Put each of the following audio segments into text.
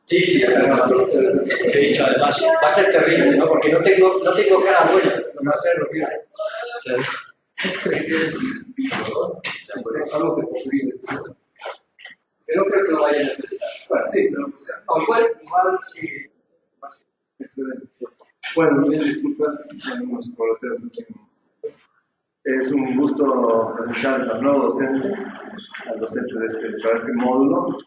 Sí, sí, he dicho, además va a ser terrible, ¿no? Porque no tengo cara buena, no va a ser horrible. O sea, algo que construir. pero no creo que lo vaya a necesitar. Bueno, sí, pero o igual sí. Excelente. Bueno, mil disculpas, tenemos coloteos. Es un gusto presentarles al nuevo docente, al docente para este módulo,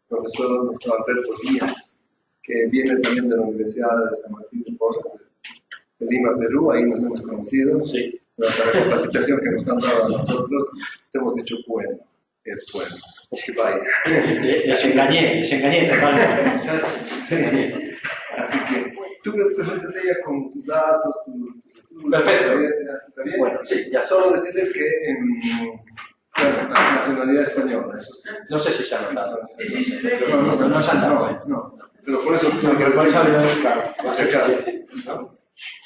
profesor Dr. Alberto Díaz, que viene también de la Universidad de San Martín de Porres, de Lima, Perú. Ahí nos hemos conocido. Sí. La capacitación que nos han dado a nosotros, hemos dicho, bueno, es bueno. Que vaya. Les engañé totalmente. Así que tú preséntate ya con tus datos, tus estudios, perfecto. Tu ¿está bien? Bueno, sí, ya solo decirles que bueno, la nacionalidad española, eso sí. No sé si se ha notado. No se ha notado. No. Pero por eso tuve que decir, claro, por si acaso.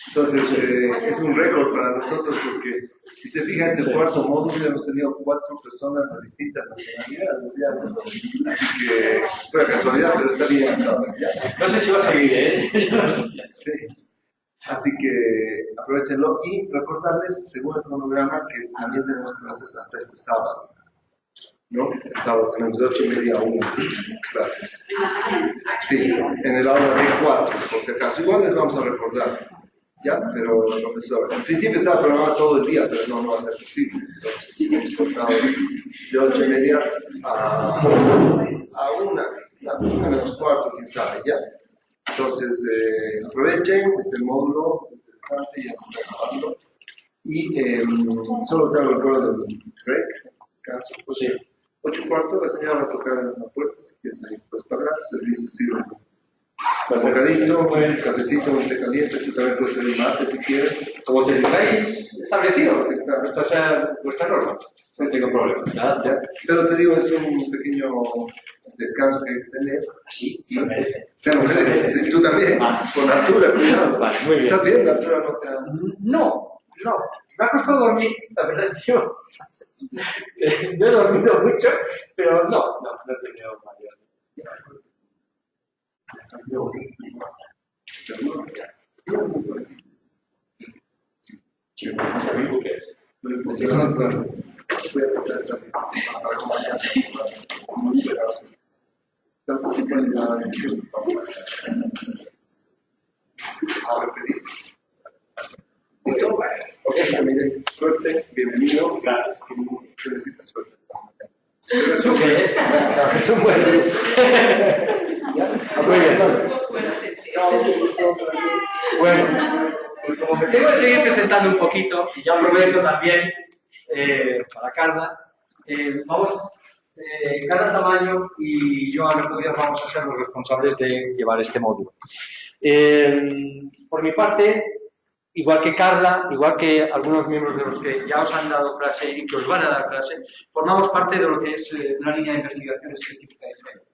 Entonces, es un récord para nosotros porque, si se fija, este es el cuarto módulo, hemos tenido 4 personas de distintas nacionalidades, ya. Así que, fue casualidad, pero está bien hasta ahora, ¿ya? No sé si va a seguir, ¿eh? Sí. Así que aprovechenlo y recordarles, según el cronograma, que también tenemos clases hasta este sábado, ¿no? El sábado tenemos de 8:30 a 1 clases. Sí, en el aula D4, por si acaso. Igual les vamos a recordar, ¿ya? Pero el profesor, en principio estaba programado todo el día, pero no va a ser posible. Entonces, hemos cortado de 8:30 a 1 menos cuarto, quién sabe, ¿ya? Entonces, aprovechen este módulo interesante, ya se está grabando. Y solo te hago el coro del break. ¿Caso? Pues, sí. 8:15, la señora va a tocar en la puerta, si quieres ahí puedes pagar, se sirve un bocadillo, un cafecito, un té caliente, tú también puedes pedir mate si quieres. Como tenéis establecido, esta sea vuestra norma. Sí, no tengo problema. ¿Ya? Pero te digo, es un pequeño descanso que hay que tener. Sí, se merece. Se lo merece, sí, tú también, con altura, cuidado. Vale, muy bien. ¿Estás bien? ¿La altura no te ha...? No. Me ha costado dormir, la verdad es que yo no he dormido mucho, pero no he tenido mayor. Voy a tratar esta para acompañarte. Tanto se pueden llevar a ellos. A repetir. ¿Listo? Ok, Ramírez, suerte, bienvenido. Gracias. Se necesita suerte. ¿Eso qué es? Es un buen. Muy bien. Bueno, pues como me tengo que seguir presentando un poquito, y ya aprovecho también para Carla, Carla Tamayo y yo, Alberto Díaz, vamos a ser los responsables de llevar este módulo. Por mi parte, igual que Carla, igual que algunos miembros de los que ya os han dado clase y que os van a dar clase, formamos parte de lo que es una línea de investigación específica de género.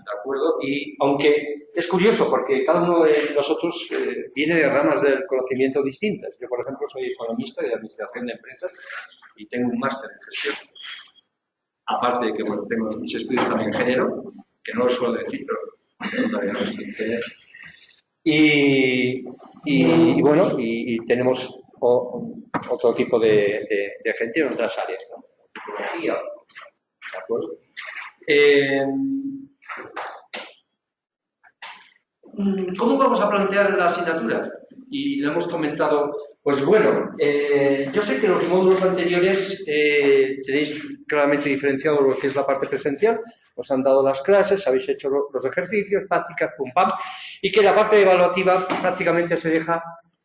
¿De acuerdo? Y aunque es curioso porque cada uno de nosotros viene de ramas del conocimiento distintas. Yo, por ejemplo, soy economista de administración de empresas y tengo un máster en gestión. Aparte de que, bueno, tengo mis estudios también en género, que no lo suelo decir, pero todavía no estoy en género. Y bueno, y tenemos otro tipo de gente en otras áreas, ¿no? Tecnología, ¿de acuerdo? ¿cómo vamos a plantear la asignatura? Y lo hemos comentado, pues bueno, yo sé que los módulos anteriores tenéis claramente diferenciado lo que es la parte presencial, os han dado las clases, habéis hecho los ejercicios, prácticas, pum pam, y que la parte evaluativa prácticamente se deja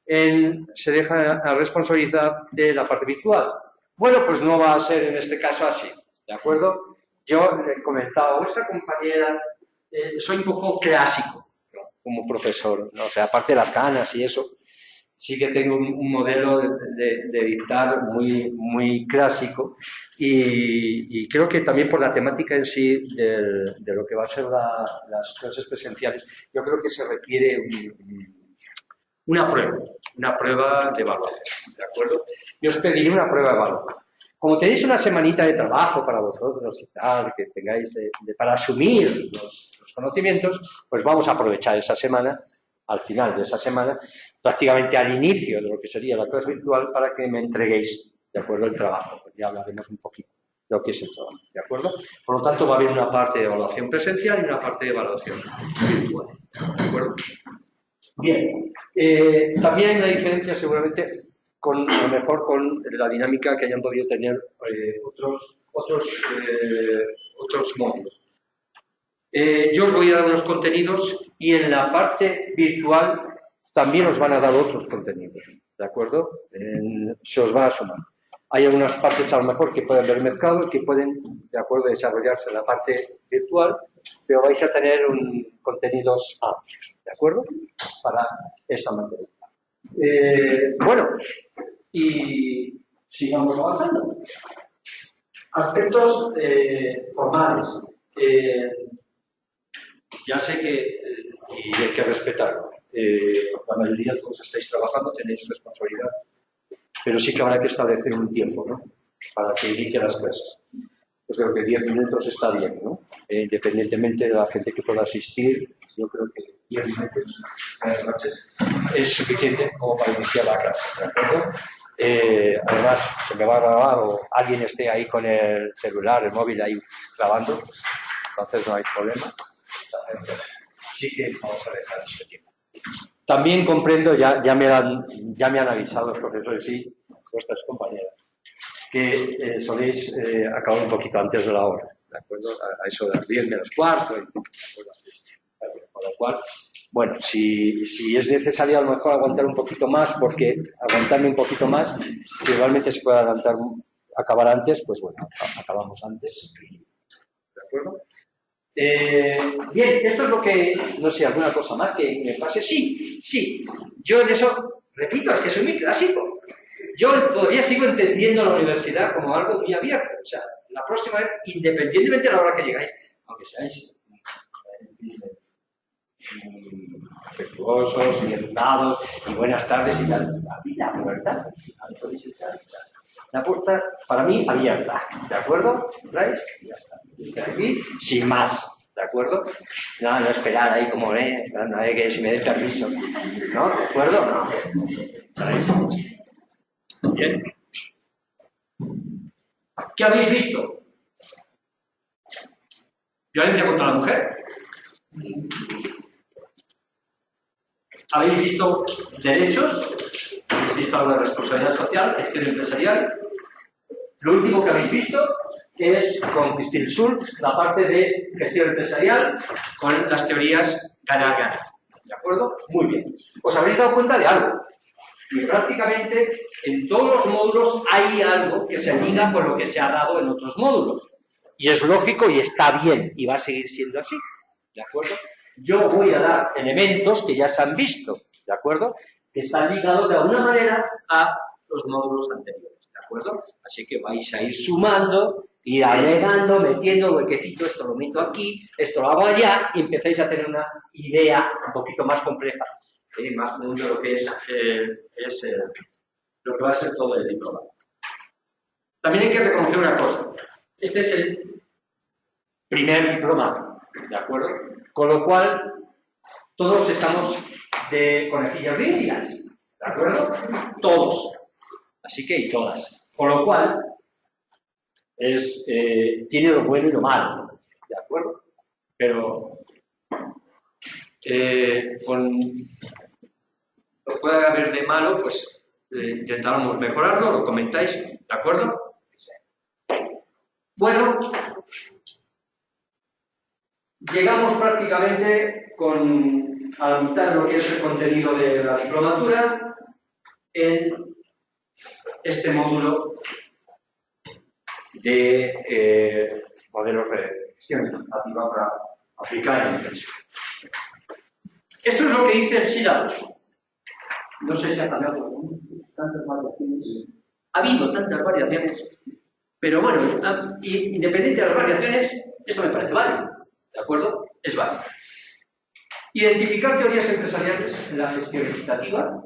a responsabilidad de la parte virtual. Bueno, pues no va a ser en este caso así, ¿de acuerdo? Yo le he comentado a vuestra compañera, soy un poco clásico, ¿no?, como profesor, ¿no? O sea, aparte de las ganas y eso, sí que tengo un modelo de dictar muy clásico y creo que también por la temática en sí de lo que va a ser las clases presenciales, yo creo que se requiere una prueba de evaluación, ¿de acuerdo? Yo os pediré una prueba de evaluación. Como tenéis una semanita de trabajo para vosotros y tal, que tengáis para asumir los conocimientos, pues vamos a aprovechar esa semana, al final de esa semana, prácticamente al inicio de lo que sería la clase virtual, para que me entreguéis, ¿de acuerdo?, el trabajo. Pues ya hablaremos un poquito de lo que es el trabajo, ¿de acuerdo? Por lo tanto, va a haber una parte de evaluación presencial y una parte de evaluación virtual, ¿de acuerdo? Bien, también hay una diferencia seguramente a lo mejor con la dinámica que hayan podido tener otros módulos. Yo os voy a dar unos contenidos y en la parte virtual también os van a dar otros contenidos, ¿de acuerdo? Se os va a sumar. Hay algunas partes a lo mejor que pueden ver mercado y que pueden, de acuerdo, desarrollarse en la parte virtual, pero vais a tener contenidos amplios, ¿de acuerdo?, para esa materia. Bueno, y sigamos avanzando. Aspectos formales. Ya sé que y hay que respetarlo. La mayoría de todos estáis trabajando, tenéis responsabilidad, pero sí que habrá que establecer un tiempo, ¿no?, para que inicie las clases. Yo creo que 10 minutos está bien, ¿no? Independientemente de la gente que pueda asistir, yo creo que 10 minutos en las noches es suficiente como para iniciar la clase, ¿de acuerdo? Además, se me va a grabar o alguien esté ahí con el celular, el móvil ahí grabando, entonces no hay problema. Sí que vamos a dejar este tiempo. También comprendo, ya me han avisado los profesores y vuestras compañeras, que soléis acabar un poquito antes de la hora, ¿de acuerdo? A eso de las 10 menos cuarto, con lo cual, bueno, si es necesario a lo mejor aguantar un poquito más, porque aguantarme un poquito más, si realmente se puede acabar antes, pues bueno, acabamos antes, ¿de acuerdo? Bien, esto es lo que, no sé, alguna cosa más que me pase. Sí, yo en eso, repito, es que soy muy clásico. Yo todavía sigo entendiendo la universidad como algo muy abierto. O sea, la próxima vez, independientemente de la hora que llegáis, aunque seáis afectuosos y educados y buenas tardes y tal, la vida, ¿verdad? La puerta, para mí, abierta, ¿de acuerdo? ¿Traes? Y ya está. Aquí, sin más, ¿de acuerdo? No esperar ahí como, esperando a que se me dé permiso, ¿no? ¿De acuerdo? No. ¿Traes? Bien. ¿Qué habéis visto? ¿Violencia contra la mujer? ¿Habéis visto derechos? ¿Habéis visto algo de responsabilidad social, gestión empresarial? Lo último que habéis visto es con Christine Schulz la parte de gestión empresarial con las teorías ganar-ganar. ¿De acuerdo? Muy bien. ¿Os habréis dado cuenta de algo? Y prácticamente en todos los módulos hay algo que se liga con lo que se ha dado en otros módulos. Y es lógico y está bien y va a seguir siendo así. ¿De acuerdo? Yo voy a dar elementos que ya se han visto, ¿de acuerdo?, que están ligados de alguna manera a los módulos anteriores, ¿de acuerdo? Así que vais a ir sumando, ir agregando, metiendo huequecito, esto lo meto aquí, esto lo hago allá, y empezáis a tener una idea un poquito más compleja, más común de lo que lo que va a ser todo el diploma. También hay que reconocer una cosa. Este es el primer diploma, ¿de acuerdo? Con lo cual, todos estamos de conejillas de indias, ¿de acuerdo? Todos. Así que, y todas. Con lo cual, tiene lo bueno y lo malo, ¿de acuerdo? Pero con lo que pueda haber de malo, pues intentamos mejorarlo, lo comentáis, ¿de acuerdo? Bueno, llegamos prácticamente a la mitad de lo que es el contenido de la diplomatura en este módulo de modelos de gestión educativa para aplicar en empresa. Esto es lo que dice el sílabo. No sé si ha cambiado tantas variaciones. Ha habido tantas variaciones, pero bueno, independiente de las variaciones, esto me parece válido, ¿de acuerdo? Es válido. Identificar teorías empresariales en la gestión equitativa,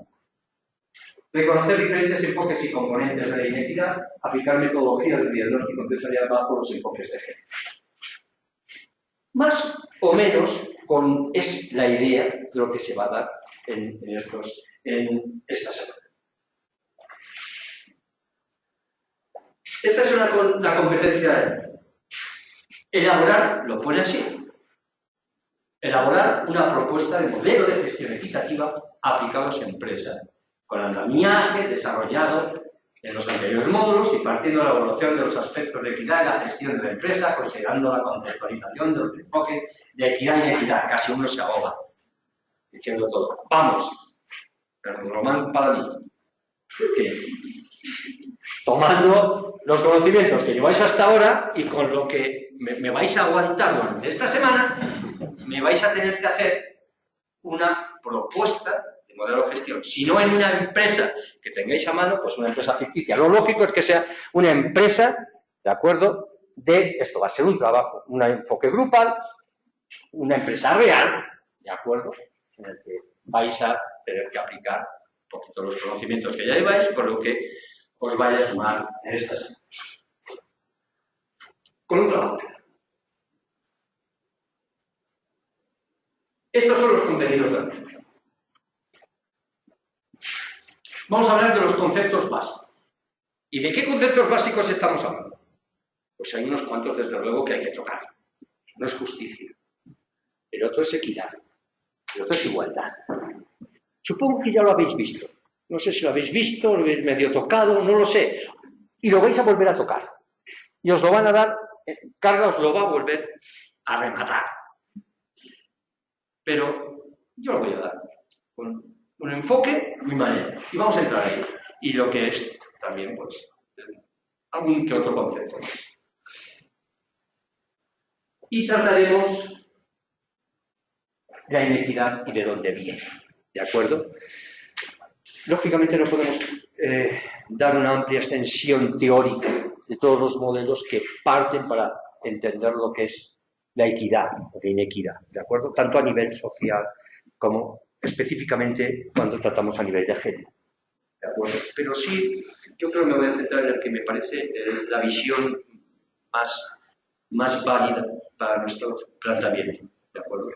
reconocer diferentes enfoques y componentes de la inequidad, aplicar metodologías de diagnóstico empresarial bajo los enfoques de género. Más o menos es la idea de lo que se va a dar en esta semana. Esta es la competencia de elaborar, lo pone así, elaborar una propuesta de modelo de gestión equitativa aplicados en empresas, con andamiaje desarrollado en los anteriores módulos y partiendo de la evaluación de los aspectos de equidad en la gestión de la empresa, considerando la contextualización de los enfoques de equidad y inequidad. Casi uno se ahoga diciendo todo. Vamos, pero Román para mí, que tomando los conocimientos que lleváis hasta ahora y con lo que me vais a aguantar durante esta semana, me vais a tener que hacer una propuesta de modelo de gestión. Si no en una empresa que tengáis a mano, pues una empresa ficticia. Lo lógico es que sea una empresa, ¿de acuerdo? Esto va a ser un trabajo, un enfoque grupal, una empresa real, ¿de acuerdo? En el que vais a tener que aplicar un poquito los conocimientos que ya lleváis, con lo que os vaya a sumar en esta semana. Con un trabajo. Estos son los contenidos de la lectura. Vamos a hablar de los conceptos básicos. ¿Y de qué conceptos básicos estamos hablando? Pues hay unos cuantos, desde luego, que hay que tocar. Uno es justicia, el otro es equidad, el otro es igualdad. Supongo que ya lo habéis visto. No sé si lo habéis visto, lo habéis medio tocado, no lo sé. Y lo vais a volver a tocar. Y os lo van a dar, Carla os lo va a volver a rematar. Pero yo lo voy a dar con un enfoque muy manera. Y vamos a entrar ahí. Y lo que es también, pues, algún que otro concepto. Y trataremos de la inequidad y de dónde viene. ¿De acuerdo? Lógicamente no podemos dar una amplia extensión teórica de todos los modelos que parten para entender lo que es la equidad o la inequidad, ¿de acuerdo? Tanto a nivel social como específicamente cuando tratamos a nivel de género, ¿de acuerdo? Pero sí, yo creo que me voy a centrar en el que me parece la visión más válida para nuestro planteamiento, ¿de acuerdo?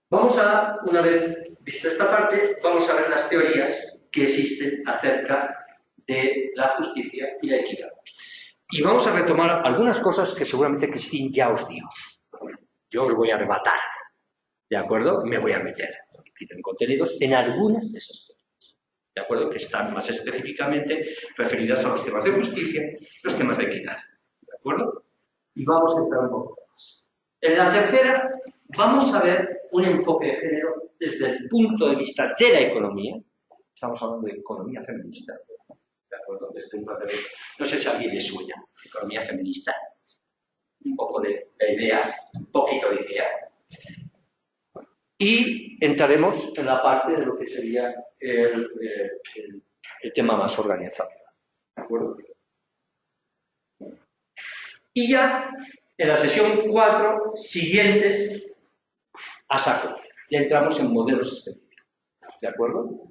Vamos a, una vez visto esta parte, vamos a ver las teorías que existen acerca de la justicia y la equidad. Y vamos a retomar algunas cosas que seguramente Cristín ya os dijo. Yo os voy a arrebatar, ¿de acuerdo? Me voy a meter en contenidos en algunas de esas teorías, ¿de acuerdo? Que están más específicamente referidas a los temas de justicia y los temas de equidad, ¿de acuerdo? Y vamos a entrar un poco más. En la tercera, vamos a ver un enfoque de género desde el punto de vista de la economía. Estamos hablando de economía feminista, ¿de acuerdo? Desde un planteamiento. No sé si a alguien le suena economía feminista. Un poco de la idea, un poquito de idea. Y entraremos en la parte de lo que sería el tema más organizado, ¿de acuerdo? Y ya en la sesión 4 siguientes a saco. Ya entramos en modelos específicos, ¿de acuerdo?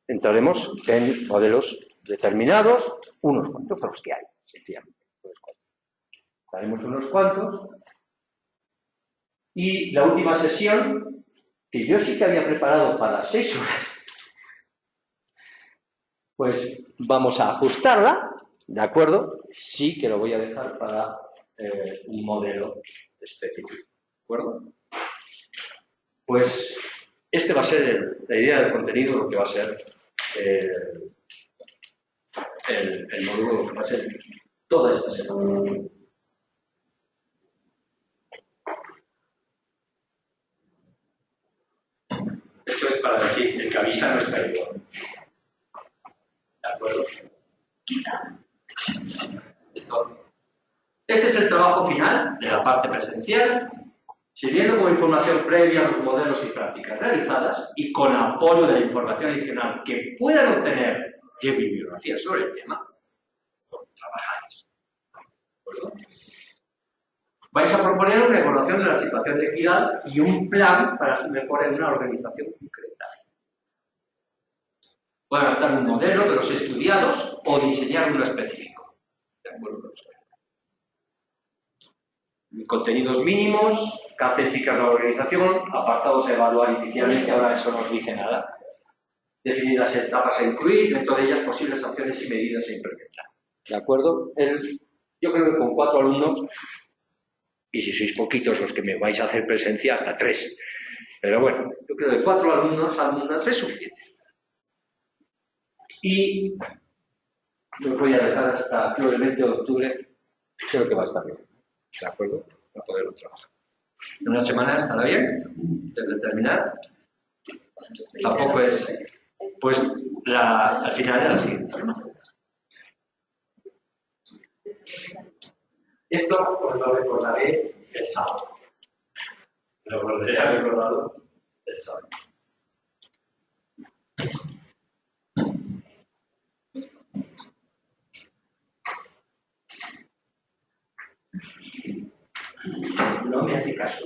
Entraremos en modelos determinados, unos cuantos, los que hay, sencillamente. Haremos unos cuantos. Y la última sesión, que yo sí que había preparado para 6 horas, pues vamos a ajustarla, ¿de acuerdo? Sí que lo voy a dejar para un modelo específico, acuerdo? Pues este va a ser la idea del contenido, lo que va a ser el módulo, lo que va a ser toda esta semana. Esto es para decir, el que avisa no es traidor. ¿De acuerdo? Este es el trabajo final de la parte presencial, sirviendo como información previa a los modelos y prácticas realizadas y con apoyo de la información adicional que puedan obtener de bibliografía sobre el tema, trabajáis. ¿De acuerdo? Vais a proponer una evaluación de la situación de equidad y un plan para su mejora en una organización concreta. Pueden adaptar un modelo de los estudiados o diseñar uno específico. ¿De acuerdo? Contenidos mínimos, qué hace eficaz la organización, apartados a evaluar inicialmente, ahora eso no os dice nada. Definir las etapas a incluir, dentro de ellas posibles acciones y medidas a implementar. ¿De acuerdo? Yo creo que con 4 alumnos, y si sois poquitos los que me vais a hacer presencia, hasta 3. Pero bueno, yo creo que 4 alumnas es suficiente. Y lo voy a dejar hasta creo, el 20 de octubre, creo que va a estar bien. ¿De acuerdo? Para poderlo trabajar. En una semana estará bien, desde terminar. Tampoco es, pues, al final de la siguiente semana. Esto os lo recordaré el sábado. Lo volveré a recordarlo el sábado. No me hace caso.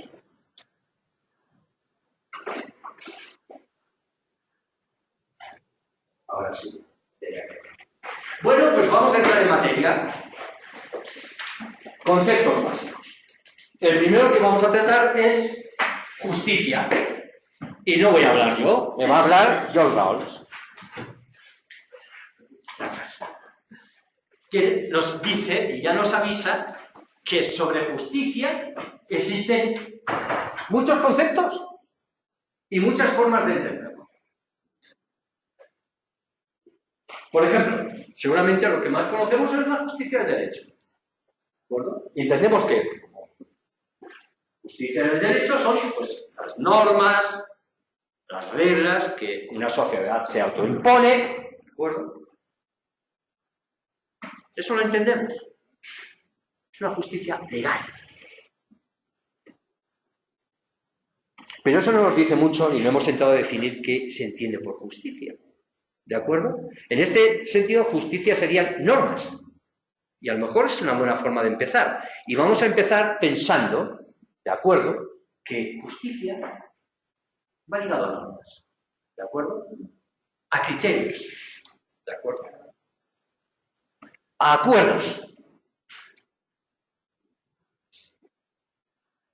Ahora sí. Bueno, pues vamos a entrar en materia. Conceptos básicos. El primero que vamos a tratar es justicia. Y no voy a hablar yo, me va a hablar George Rawls. Que nos dice y ya nos avisa que sobre justicia existen muchos conceptos y muchas formas de entenderlo. Por ejemplo, seguramente lo que más conocemos es la justicia del derecho. ¿De acuerdo? Y entendemos que justicia del derecho son pues, las normas, las reglas que una sociedad se autoimpone. ¿De acuerdo? Eso lo entendemos. Es una justicia legal. Pero eso no nos dice mucho ni no hemos intentado definir qué se entiende por justicia. ¿De acuerdo? En este sentido, justicia serían normas. Y a lo mejor es una buena forma de empezar. Y vamos a empezar pensando, ¿de acuerdo?, que justicia va ligado a normas. ¿De acuerdo? A criterios. ¿De acuerdo? A acuerdos.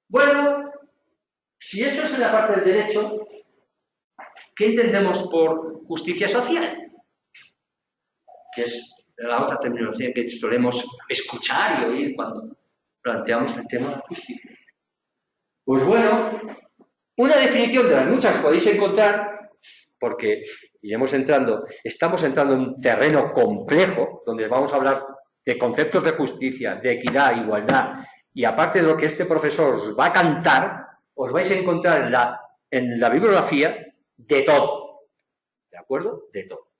Bueno, si eso es en la parte del derecho, ¿qué entendemos por justicia social? Que es la otra terminología que solemos escuchar y oír cuando planteamos el tema de justicia. Pues bueno, una definición de las muchas que podéis encontrar, porque estamos entrando en un terreno complejo, donde vamos a hablar de conceptos de justicia, de equidad, igualdad, y aparte de lo que este profesor os va a cantar, os vais a encontrar en la bibliografía de todo. ¿De acuerdo? De todo.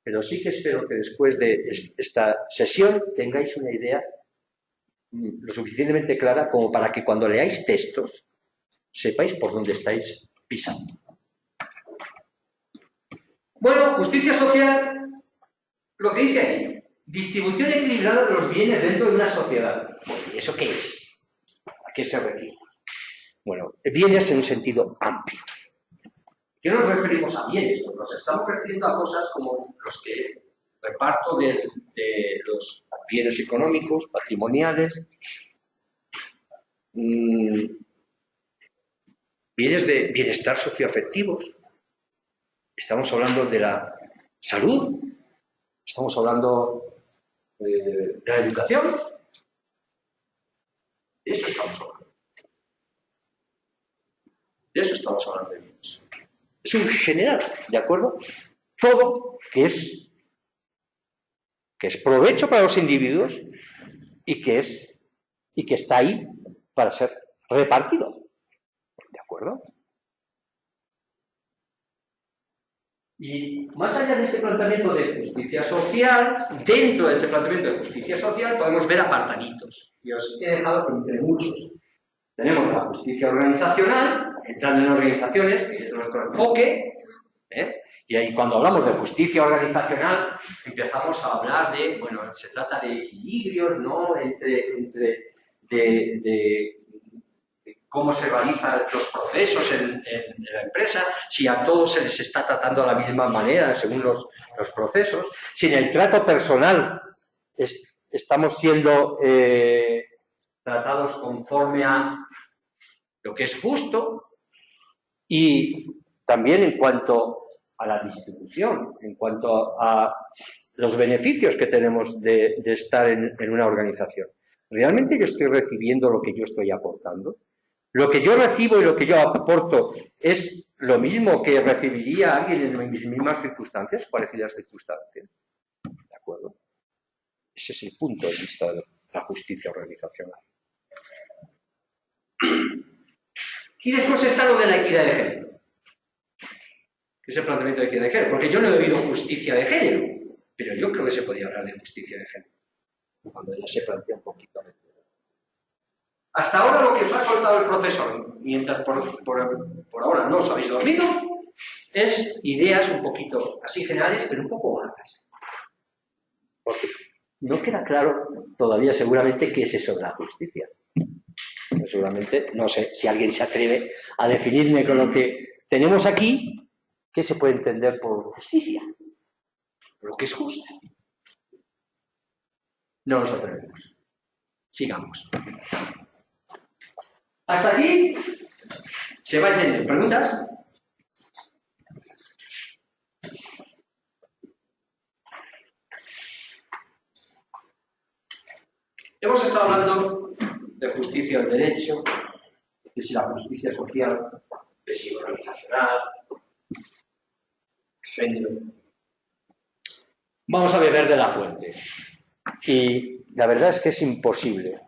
Pero sí que espero que después de esta sesión tengáis una idea lo suficientemente clara como para que cuando leáis textos sepáis por dónde estáis pisando. Bueno, justicia social, lo que dice ahí, distribución equilibrada de los bienes dentro de una sociedad. ¿Y eso qué es? ¿A qué se refiere? Bueno, bienes en un sentido amplio. ¿Qué nos referimos a bienes? Nos estamos refiriendo a cosas como los que reparto de los bienes económicos, patrimoniales, bienes de bienestar socioafectivos. Estamos hablando de la salud, estamos hablando de la educación. De eso estamos hablando. De eso estamos hablando de bienes. Es un general, ¿de acuerdo? Todo que es provecho para los individuos y que está ahí para ser repartido. ¿De acuerdo? Y más allá de este planteamiento de justicia social, dentro de este planteamiento de justicia social podemos ver apartaditos. Y os he dejado que entre muchos. Tenemos la justicia organizacional, entrando en organizaciones, que es nuestro enfoque, y ahí cuando hablamos de justicia organizacional empezamos a hablar de, bueno, se trata de equilibrios, ¿no?, de cómo se realizan los procesos en la empresa, si a todos se les está tratando de la misma manera según los procesos, si en el trato personal estamos siendo tratados conforme a lo que es justo, y también en cuanto a la distribución, en cuanto a los beneficios que tenemos de estar en una organización. ¿Realmente yo estoy recibiendo lo que yo estoy aportando? ¿Lo que yo recibo y lo que yo aporto es lo mismo que recibiría alguien en mis mismas circunstancias, parecidas circunstancias? ¿De acuerdo? Ese es el punto de vista de la justicia organizacional. Y después está lo de la equidad de género. Que es el planteamiento de equidad de género. Porque yo no he oído justicia de género, pero yo creo que se podía hablar de justicia de género. Cuando ya se plantea un poquito. Hasta ahora lo que os ha contado el profesor, mientras por ahora no os habéis dormido, es ideas un poquito así generales, pero un poco vagas. Porque no queda claro todavía seguramente qué es eso de la justicia. Pero seguramente, no sé si alguien se atreve a definirme con lo que tenemos aquí, qué se puede entender por justicia, por lo que es justo. No nos atrevemos. Sigamos. Hasta aquí se va a entender. ¿Preguntas? Hemos estado hablando de justicia del derecho, de si la justicia social, de si organizacional, género. Vamos a beber de la fuente. Y la verdad es que es imposible.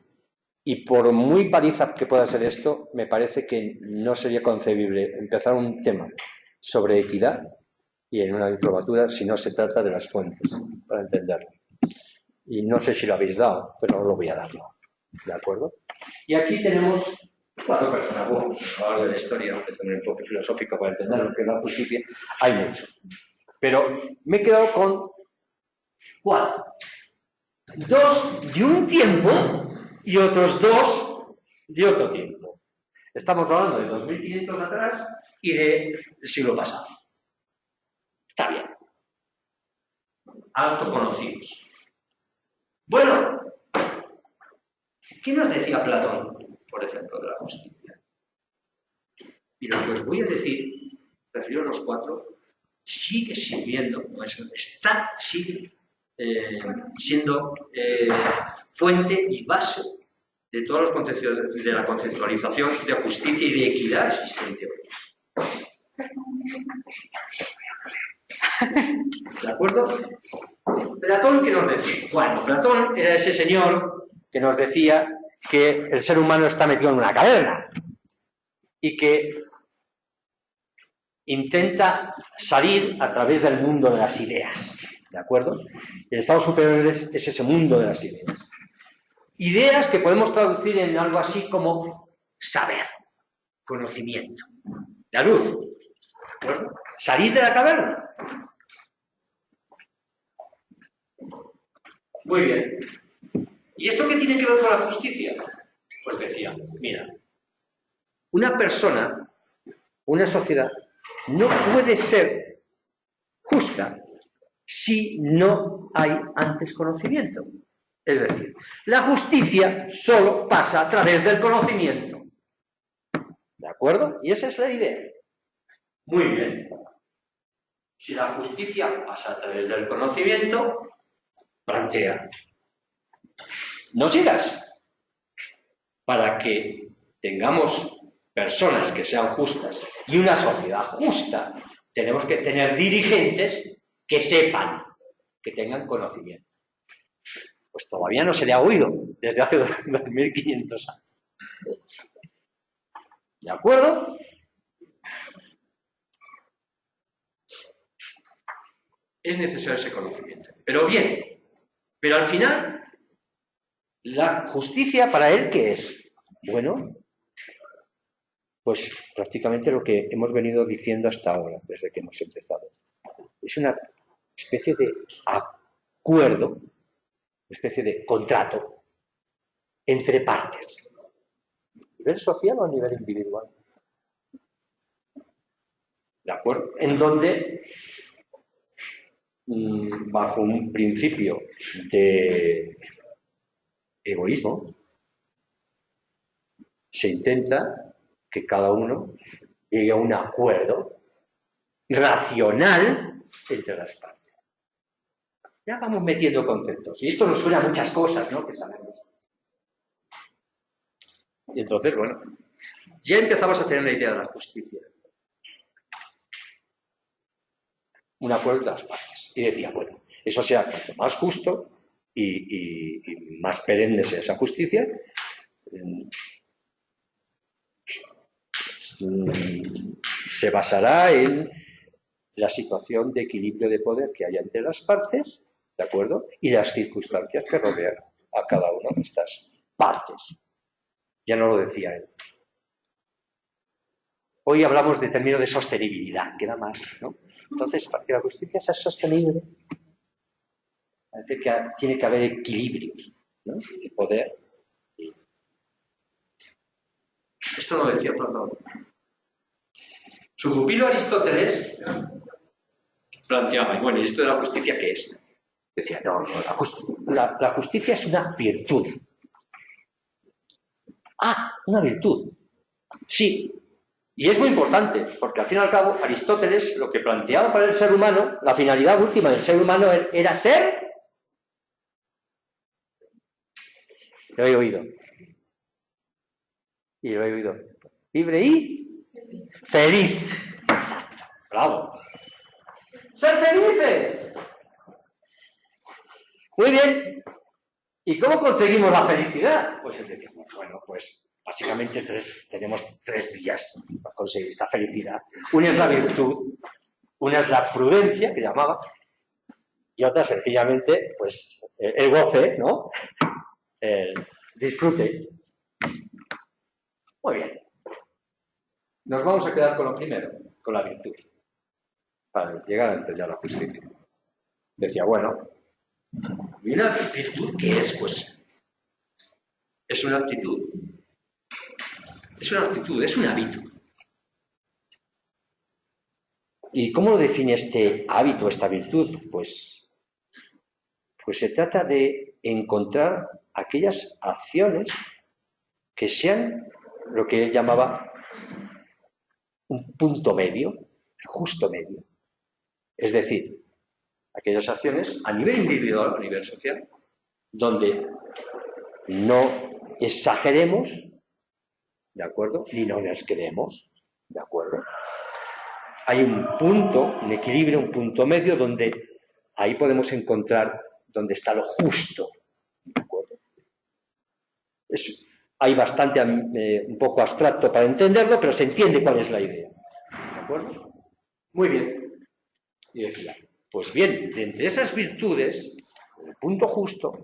Y por muy paliza que pueda ser esto, me parece que no sería concebible empezar un tema sobre equidad y en una diplomatura si no se trata de las fuentes, para entenderlo. Y no sé si lo habéis dado, pero no lo voy a dar, ¿no? ¿De acuerdo? Y aquí tenemos 4 personas. Bueno, a lo largo de la historia, aunque tengo un enfoque filosófico para entender lo que es la justicia, hay mucho. Pero me he quedado con 4. 2 de un tiempo y otros 2 de otro tiempo. Estamos hablando de 2500 atrás y del siglo pasado. Está bien. Alto conocidos. Bueno, ¿qué nos decía Platón, por ejemplo, de la justicia? Y lo que os voy a decir, refirió a los 4, sigue sirviendo, sigue siendo fuente y base de todas las concepciones de la conceptualización de justicia y de equidad existente hoy. ¿De acuerdo? Platón, ¿qué nos decía? Bueno, Platón era ese señor que nos decía que el ser humano está metido en una caverna y que intenta salir a través del mundo de las ideas. ¿De acuerdo? El estado superior es ese mundo de las ideas. Ideas que podemos traducir en algo así como saber, conocimiento, la luz. ¿De acuerdo? Salir de la caverna. Muy bien. ¿Y esto qué tiene que ver con la justicia? Pues decía, mira, una persona, una sociedad, no puede ser justa si no hay antes conocimiento. Es decir, la justicia solo pasa a través del conocimiento. ¿De acuerdo? Y esa es la idea. Muy bien. Si la justicia pasa a través del conocimiento, plantea, no sigas. Para que tengamos personas que sean justas y una sociedad justa, tenemos que tener dirigentes que sepan, que tengan conocimiento. Pues todavía no se le ha oído desde hace 2500 años. ¿De acuerdo? Es necesario ese conocimiento. Pero bien, pero al final, la justicia para él, ¿qué es? Bueno, pues prácticamente lo que hemos venido diciendo hasta ahora, desde que hemos empezado. Es una especie de acuerdo, una especie de contrato entre partes, a nivel social o a nivel individual. ¿De acuerdo? En donde, bajo un principio de egoísmo, se intenta que cada uno llegue a un acuerdo racional entre las partes. Ya vamos metiendo conceptos. Y esto nos suena a muchas cosas, ¿no?, que sabemos. Y entonces, bueno, ya empezamos a tener la idea de la justicia. Un acuerdo de las partes. Y decía, bueno, eso sea cuanto más justo y más perenne sea esa justicia, se basará en la situación de equilibrio de poder que haya entre las partes, ¿de acuerdo? Y las circunstancias que rodean a cada una de estas partes. Ya no lo decía él. Hoy hablamos de términos de sostenibilidad, queda más, ¿no? Entonces, para que la justicia sea sostenible, parece que tiene que haber equilibrio, ¿no?, de poder. Esto lo decía Platón. Su pupilo Aristóteles planteaba, bueno, ¿y esto de la justicia qué es? Decía, no, la justicia es una virtud. Ah, una virtud. Sí. Y es muy importante, porque al fin y al cabo, Aristóteles lo que planteaba para el ser humano, la finalidad última del ser humano era ser... Lo he oído. Y lo he oído. Libre y feliz. Exacto. Bravo. ¡Ser felices! Muy bien. ¿Y cómo conseguimos la felicidad? Pues decíamos, bueno, pues básicamente tenemos tres vías para conseguir esta felicidad. Una es la virtud, una es la prudencia, que llamaba, y otra sencillamente, pues, el goce, ¿no? El disfrute. Muy bien. Nos vamos a quedar con lo primero, con la virtud, para llegar a entender la justicia. Decía, bueno, ¿y una virtud qué es? Pues es una actitud. Es una actitud, es un hábito. ¿Y cómo lo define este hábito, esta virtud? Pues se trata de encontrar aquellas acciones que sean lo que él llamaba un punto medio, el justo medio. Es decir, aquellas acciones a nivel individual, a nivel social, donde no exageremos, ¿de acuerdo?, ni no nos quedemos, ¿de acuerdo? Hay un punto, un equilibrio, un punto medio donde ahí podemos encontrar donde está lo justo, ¿de acuerdo? Hay bastante, un poco abstracto para entenderlo, pero se entiende cuál es la idea, ¿de acuerdo? Muy bien. Y decía, pues bien, de entre esas virtudes, el punto justo,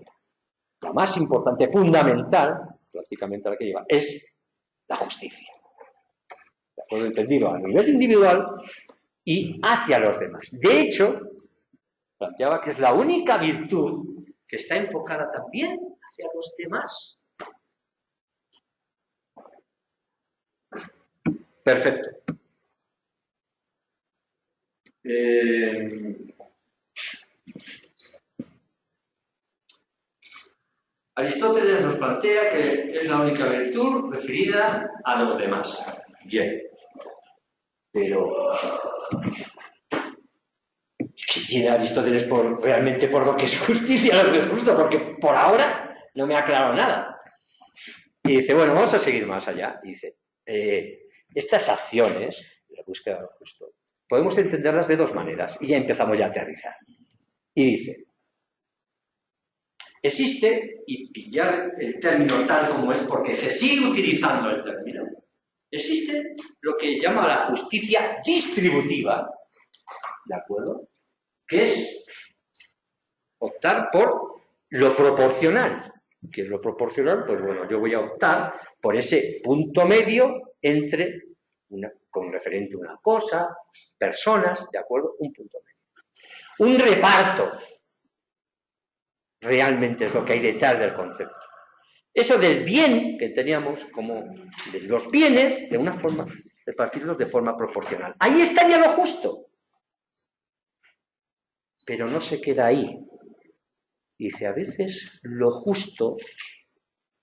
la más importante, fundamental, prácticamente la que lleva, es la justicia. ¿De acuerdo? Entendido a nivel individual y hacia los demás. De hecho, planteaba que es la única virtud que está enfocada también hacia los demás. Perfecto. Aristóteles nos plantea que es la única virtud referida a los demás. Bien. Pero ¿qué tiene Aristóteles realmente por lo que es justicia, lo que es justo? Porque por ahora no me ha aclarado nada. Y dice, bueno, vamos a seguir más allá. Y dice, estas acciones, la búsqueda de lo justo, podemos entenderlas de dos maneras y ya empezamos ya a aterrizar. Y dice, existe, y pillar el término tal como es porque se sigue utilizando el término, existe lo que llama la justicia distributiva, ¿de acuerdo? Que es optar por lo proporcional. ¿Qué es lo proporcional? Pues bueno, yo voy a optar por ese punto medio entre, con referente a una cosa, personas, ¿de acuerdo? Un punto medio. Un reparto realmente es lo que hay detrás del concepto. Eso del bien que teníamos como de los bienes, de una forma, repartirlos de forma proporcional. Ahí estaría lo justo. Pero no se queda ahí. Dice, a veces lo justo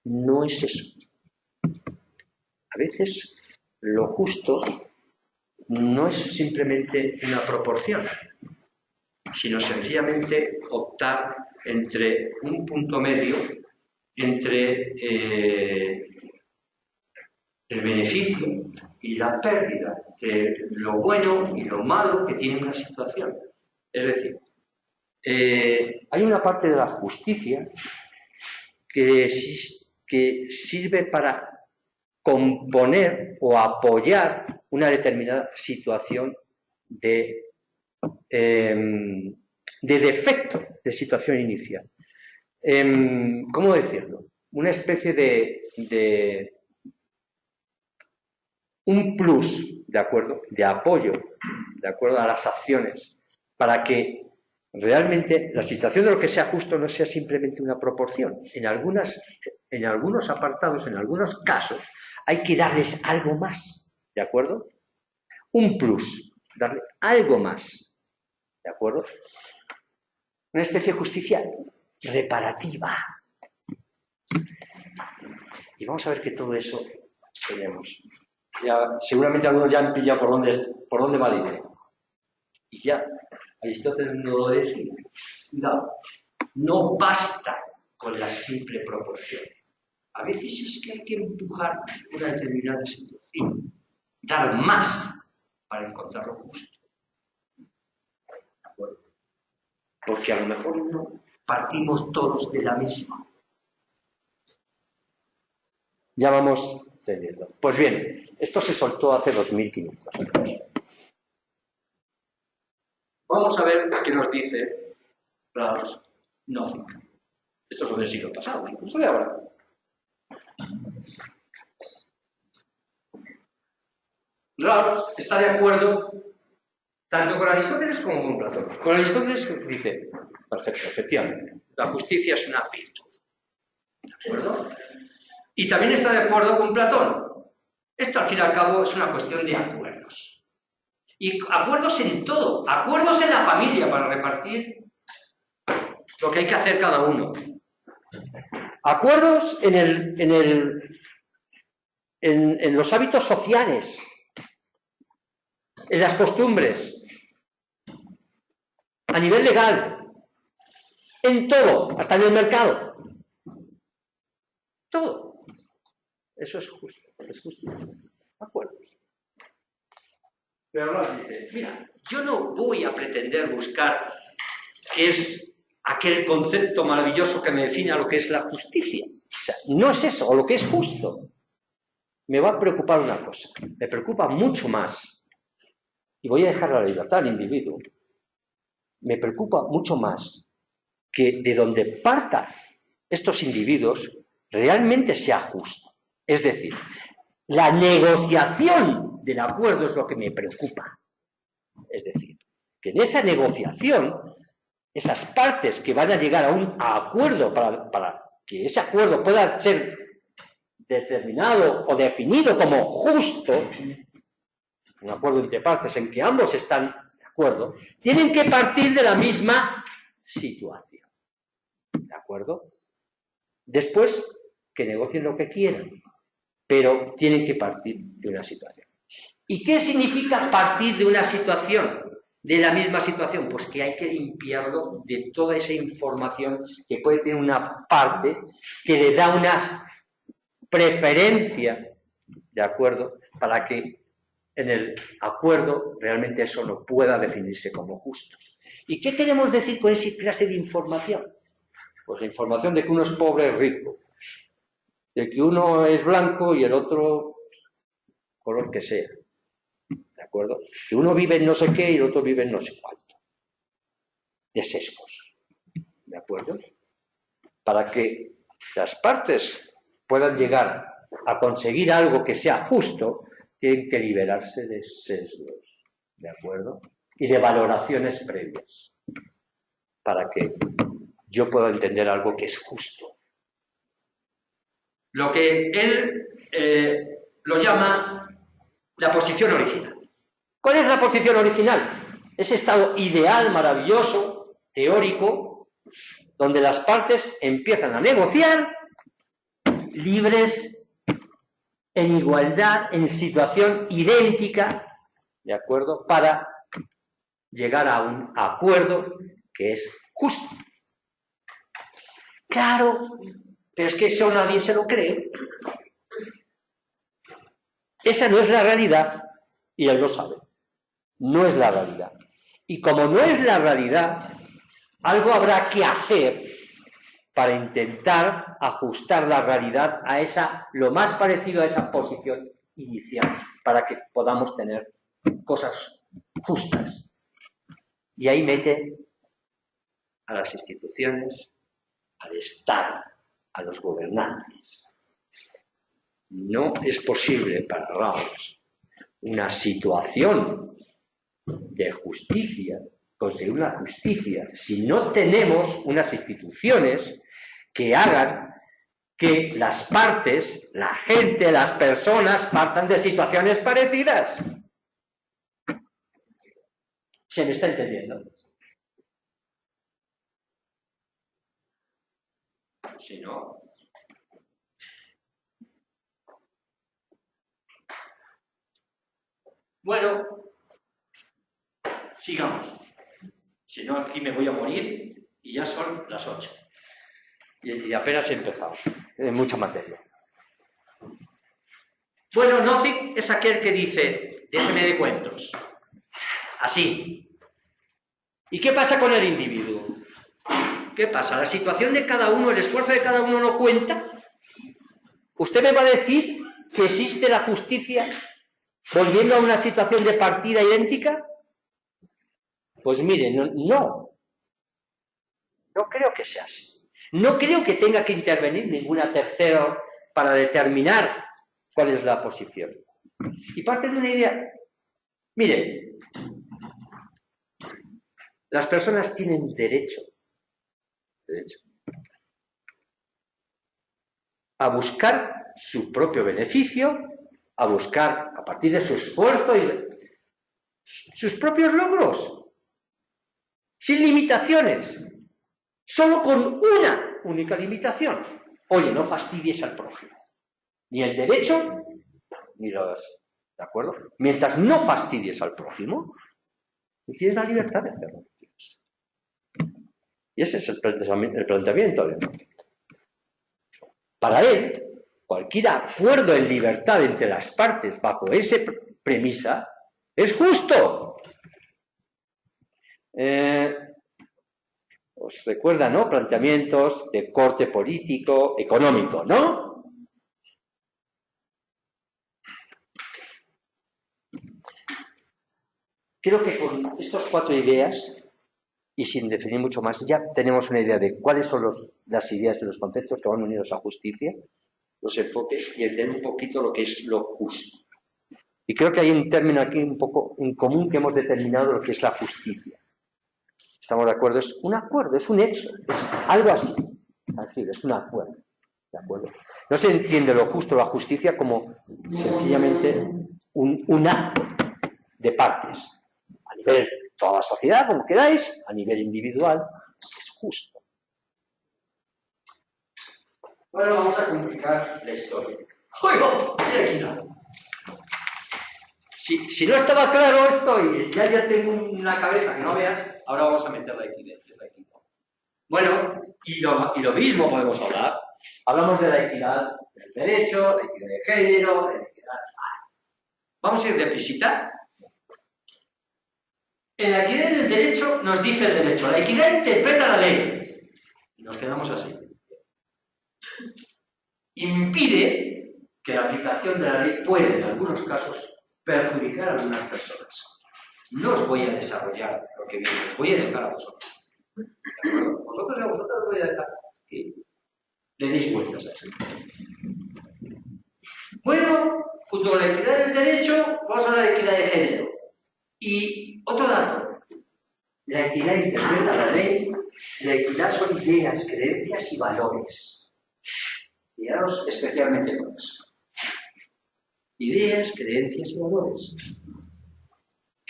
no es eso. A veces lo justo no es simplemente una proporción, sino sencillamente optar entre un punto medio entre el beneficio y la pérdida de lo bueno y lo malo que tiene una situación. Es decir, hay una parte de la justicia que sirve para componer o apoyar una determinada situación de defecto de situación inicial. ¿Cómo decirlo? Una especie de un plus, ¿de acuerdo? De apoyo, ¿de acuerdo? A las acciones, para que realmente la situación de lo que sea justo no sea simplemente una proporción. En algunos apartados, en algunos casos, hay que darles algo más, ¿de acuerdo? Un plus, darle algo más, ¿de acuerdo? Una especie de justicia reparativa. Y vamos a ver que todo eso tenemos. Ya, seguramente algunos ya han pillado por dónde va la idea. Y ya, Aristóteles no lo decía. No basta con la simple proporción. A veces es que hay que empujar una determinada situación, dar más para encontrar lo justo. ¿De acuerdo? Porque a lo mejor no partimos todos de la misma. Ya vamos teniendo. Pues bien, esto se soltó hace 2500 años. Vamos a ver qué nos dice Rawls Nozick. Esto es del siglo pasado, incluso de ahora. Rawls está de acuerdo tanto con Aristóteles como con Platón. Con Aristóteles dice, perfecto, efectivamente, la justicia es una virtud. ¿De acuerdo? Y también está de acuerdo con Platón. Esto, al fin y al cabo, es una cuestión de acuerdos. Y acuerdos en todo. Acuerdos en la familia para repartir lo que hay que hacer cada uno. Acuerdos en los hábitos sociales, en las costumbres, a nivel legal, en todo, hasta en el mercado. Todo. Eso es justo, es justicia. Acuerdos. Pero Rawls dice, mira, yo no voy a pretender buscar qué es aquel concepto maravilloso que me define a lo que es la justicia. O sea, no es eso, o lo que es justo. Me va a preocupar una cosa, me preocupa mucho más, y voy a dejar la libertad al individuo, me preocupa mucho más que de donde partan estos individuos realmente sea justo. Es decir, la negociación del acuerdo es lo que me preocupa. Es decir, que en esa negociación, esas partes que van a llegar a un acuerdo para que ese acuerdo pueda ser determinado o definido como justo, un acuerdo entre partes en que ambos están de acuerdo, tienen que partir de la misma situación. ¿De acuerdo? Después, que negocien lo que quieran, pero tienen que partir de una situación. ¿Y qué significa partir de una situación? De la misma situación, pues que hay que limpiarlo de toda esa información que puede tener una parte que le da una preferencia ¿de acuerdo? Para que en el acuerdo realmente eso no pueda definirse como justo. ¿Y qué queremos decir con esa clase de información? Pues la información de que uno es pobre es rico, de que uno es blanco y el otro color que sea, ¿de acuerdo? Que uno vive en no sé qué y el otro vive en no sé cuánto, de sesgos, ¿de acuerdo? Para que las partes puedan llegar a conseguir algo que sea justo, tienen que liberarse de sesgos, ¿de acuerdo? Y de valoraciones previas, para que yo pueda entender algo que es justo. Lo que él lo llama la posición original. ¿Cuál es la posición original? Ese estado ideal, maravilloso, teórico, donde las partes empiezan a negociar libres, en igualdad, en situación idéntica, ¿de acuerdo? Para llegar a un acuerdo que es justo. Claro, pero es que eso nadie se lo cree. Esa no es la realidad y él lo sabe. No es la realidad. Y como no es la realidad, algo habrá que hacer para intentar ajustar la realidad a esa, lo más parecido a esa posición inicial, para que podamos tener cosas justas. Y ahí mete a las instituciones, al Estado, a los gobernantes. No es posible para Rawls una situación de justicia, conseguir una justicia, si no tenemos unas instituciones que hagan que las partes, la gente, las personas partan de situaciones parecidas. ¿Se me está entendiendo? Si no... Bueno, sigamos. Si no, aquí me voy a morir y ya son las 8. Y apenas he empezado. Hay mucha materia. Bueno, Nozick es aquel que dice, déjeme de cuentos. Así. ¿Y qué pasa con el individuo? ¿Qué pasa? ¿La situación de cada uno, el esfuerzo de cada uno no cuenta? ¿Usted me va a decir que existe la justicia volviendo a una situación de partida idéntica? Pues mire, no creo que sea así. No creo que tenga que intervenir ninguna tercera para determinar cuál es la posición. Y parte de una idea. Mire, las personas tienen derecho a buscar su propio beneficio, a buscar, a partir de su esfuerzo y sus propios logros, sin limitaciones, solo con una única limitación. Oye, no fastidies al prójimo, ni el derecho, ni los... ¿De acuerdo? Mientras no fastidies al prójimo, tú tienes la libertad de hacerlo. Y ese es el planteamiento de Nozick. Para él, cualquier acuerdo en libertad entre las partes bajo esa premisa es justo. Os recuerda, ¿no? Planteamientos de corte político, económico, ¿no? Creo que con estas 4 ideas, y sin definir mucho más, ya tenemos una idea de cuáles son las ideas y los conceptos que van unidos a justicia, los enfoques, y entender un poquito lo que es lo justo. Y creo que hay un término aquí un poco en común que hemos determinado lo que es la justicia. ¿Estamos de acuerdo? Es un acuerdo, es un hecho, es algo así. Es un acuerdo. ¿De acuerdo? No se entiende lo justo o la justicia como sencillamente un acto de partes. A nivel de toda la sociedad, como queráis, a nivel individual, es justo. Bueno, vamos a complicar la historia. ¡Hoy vamos! Si no estaba claro esto y ya tengo una cabeza que no veas, ahora vamos a meter la equidad. Bueno, y lo mismo podemos hablar. Hablamos de la equidad del derecho, la equidad de género, de la equidad Vamos a ir deprisita. En la equidad del derecho nos dice el derecho. La equidad interpreta la ley. Y nos quedamos así. Impide que la aplicación de la ley puede, en algunos casos, perjudicar a algunas personas. No os voy a desarrollar lo que viene, os voy a dejar a vosotros. ¿De acuerdo? Vosotros y a vosotros os voy a dejar que le deis vueltas a esto. Bueno, junto con la equidad del derecho, vamos a hablar de equidad de género. Y otro dato. La equidad interpreta la ley. La equidad son ideas, creencias y valores. Fijaros especialmente con eso. Ideas, creencias y valores.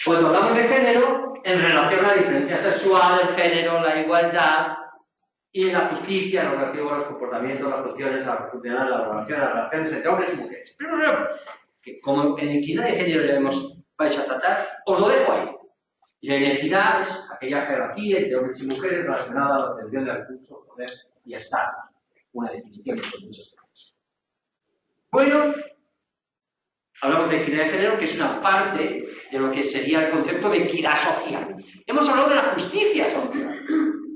Cuando hablamos de género, en relación a la diferencia sexual, el género, la igualdad y la justicia en relativo a los comportamientos, las funciones, las relaciones entre hombres y mujeres. Pero que como en equidad de género ya vais a tratar, os lo dejo ahí. Y la inequidad es aquella jerarquía entre hombres y mujeres relacionada a la obtención de recursos, poder y estatus. Una definición con muchos temas. Bueno, hablamos de equidad de género, que es una parte de lo que sería el concepto de equidad social. Hemos hablado de la justicia social.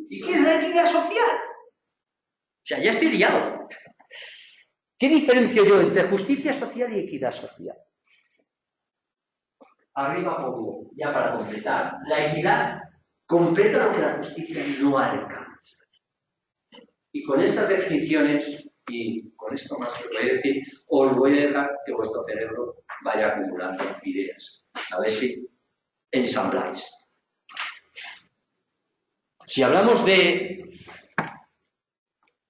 ¿Y qué es la equidad social? O sea, ya estoy liado. ¿Qué diferencio yo entre justicia social y equidad social? Arriba pongo, ya para completar, la equidad completa lo que la justicia no alcanza. Y con estas definiciones, y con esto más que os voy a decir, os voy a dejar que vuestro cerebro vaya acumulando ideas. A ver si ensambláis. Si hablamos de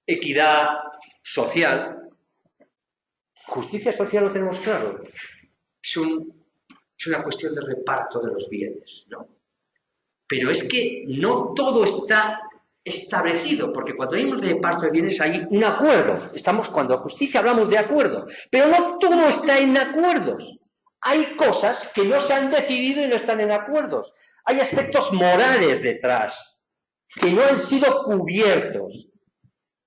equidad social, justicia social lo tenemos claro. Es una cuestión de reparto de los bienes, ¿no? Pero es que no todo está establecido, porque cuando hablamos de reparto de bienes hay un acuerdo. Cuando justicia hablamos de acuerdo, pero no todo está en acuerdos. Hay cosas que no se han decidido y no están en acuerdos. Hay aspectos morales detrás que no han sido cubiertos.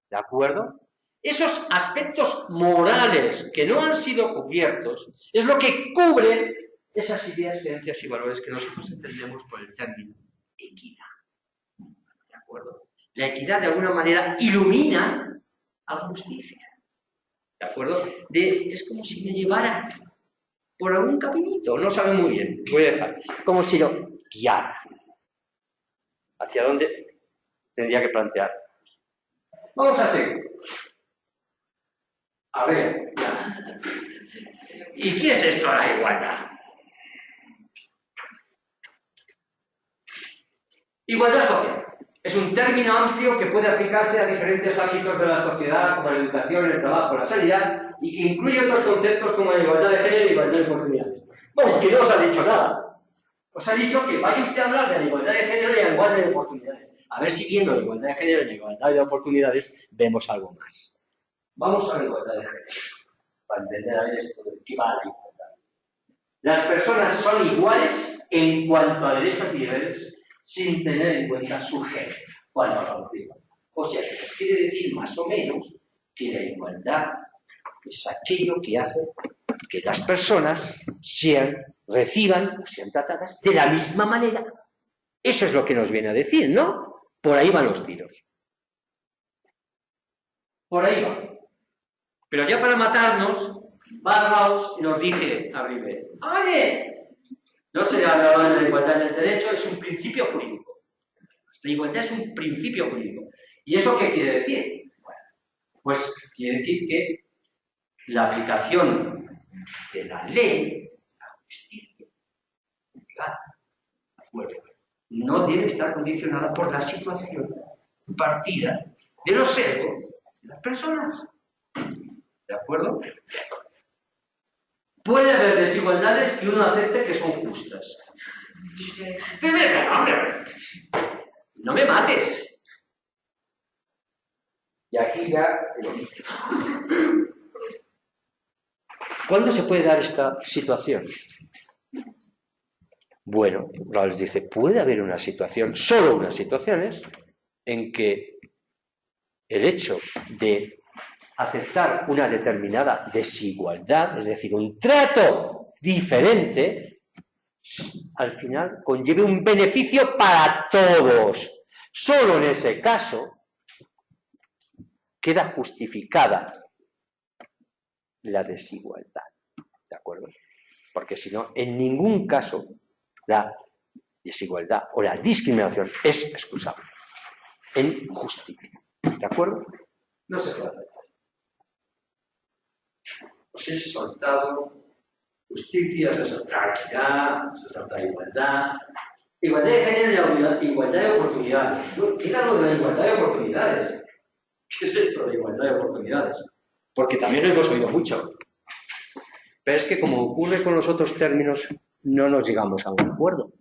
¿De acuerdo? Esos aspectos morales que no han sido cubiertos es lo que cubre esas ideas, creencias y valores que nosotros entendemos por el término equidad. ¿De acuerdo? La equidad de alguna manera ilumina a la justicia. ¿De acuerdo? Es como si me llevara por algún caminito, no sabe muy bien, voy a dejar, como si lo guiara. ¿Hacia dónde tendría que plantear? Vamos a seguir. A ver, ya. ¿Y qué es esto de la igualdad? Igualdad social. Es un término amplio que puede aplicarse a diferentes ámbitos de la sociedad, como la educación, el trabajo, la sanidad, y que incluye otros conceptos como la igualdad de género y igualdad de oportunidades. Bueno, que no os ha dicho nada. Os ha dicho que vaya usted a hablar de la igualdad de género y la igualdad de oportunidades. A ver si viendo la igualdad de género y la igualdad de oportunidades vemos algo más. Vamos a la igualdad de género, para entender a ver esto de qué va la igualdad. Las personas son iguales en cuanto a derechos y deberes, sin tener en cuenta su género cuando hablamos de igualdad. O sea, que nos quiere decir más o menos que la igualdad es aquello que hace que las personas reciban o sean tratadas de la misma manera. Eso es lo que nos viene a decir, ¿no? Por ahí van los tiros. Por ahí va. Pero ya para matarnos, Barbaus nos dice arriba, ¡oye! No se habla de la igualdad en el derecho, es un principio jurídico. La igualdad es un principio jurídico. ¿Y eso qué quiere decir? Bueno, pues quiere decir que la aplicación de la ley, la justicia, no debe estar condicionada por la situación partida de los sesgos de las personas. ¿De acuerdo? Puede haber desigualdades que uno acepte que son justas. No me mates. Y aquí ya lo dice. ¿Cuándo se puede dar esta situación? Bueno, Rawls dice, puede haber una situación, solo unas situaciones, en que el hecho de aceptar una determinada desigualdad, es decir, un trato diferente, al final conlleve un beneficio para todos. Solo en ese caso queda justificada la desigualdad, ¿de acuerdo? Porque si no, en ningún caso la desigualdad o la discriminación es excusable en justicia, ¿de acuerdo? No se puede hacer. Pues es soltado justicia, se solta equidad, se solta igualdad. Igualdad de género y igualdad de oportunidades. ¿Qué es lo de la igualdad de oportunidades? ¿Qué es esto de igualdad de oportunidades? Porque también lo hemos oído mucho. Pero es que como ocurre con los otros términos, no nos llegamos a un acuerdo.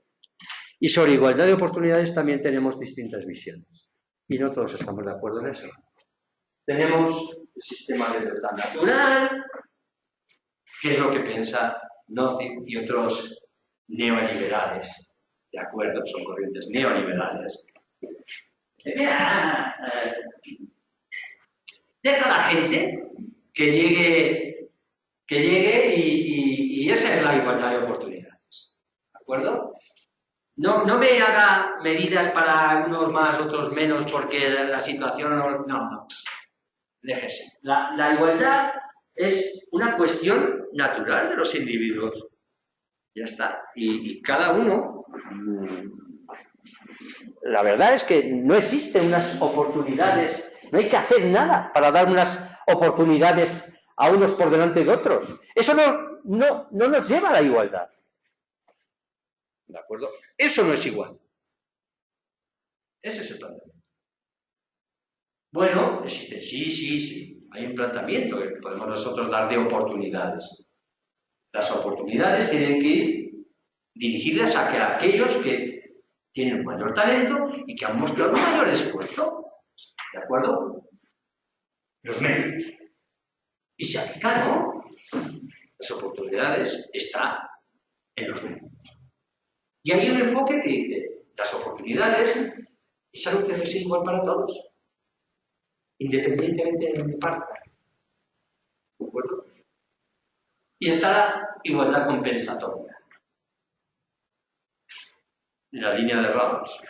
Y sobre igualdad de oportunidades también tenemos distintas visiones. Y no todos estamos de acuerdo en eso. Tenemos el sistema de libertad natural, que es lo que piensa Nozick y otros neoliberales. ¿De acuerdo? Son corrientes neoliberales. Mira, deja a la gente que llegue y esa es la igualdad de oportunidades. ¿De acuerdo? No me haga medidas para unos más, otros menos, porque la situación no. Déjese. La igualdad es una cuestión natural de los individuos. Ya está. Y cada uno... La verdad es que no existen unas oportunidades, no hay que hacer nada para dar unas oportunidades a unos por delante de otros. Eso no nos lleva a la igualdad. ¿De acuerdo? Eso no es igual. Ese es el planteamiento. Bueno, existe, sí. Hay un planteamiento que podemos nosotros dar de oportunidades. Las oportunidades tienen que ir dirigidas a que aquellos que tienen un mayor talento y que han mostrado un mayor esfuerzo. ¿De acuerdo? Los méritos. Y se aplica, ¿no? Las oportunidades están en los méritos. Y hay un enfoque que dice, las oportunidades es algo que debe ser igual para todos, independientemente de donde partan. ¿De acuerdo? Y está la igualdad compensatoria. La línea de Rawls.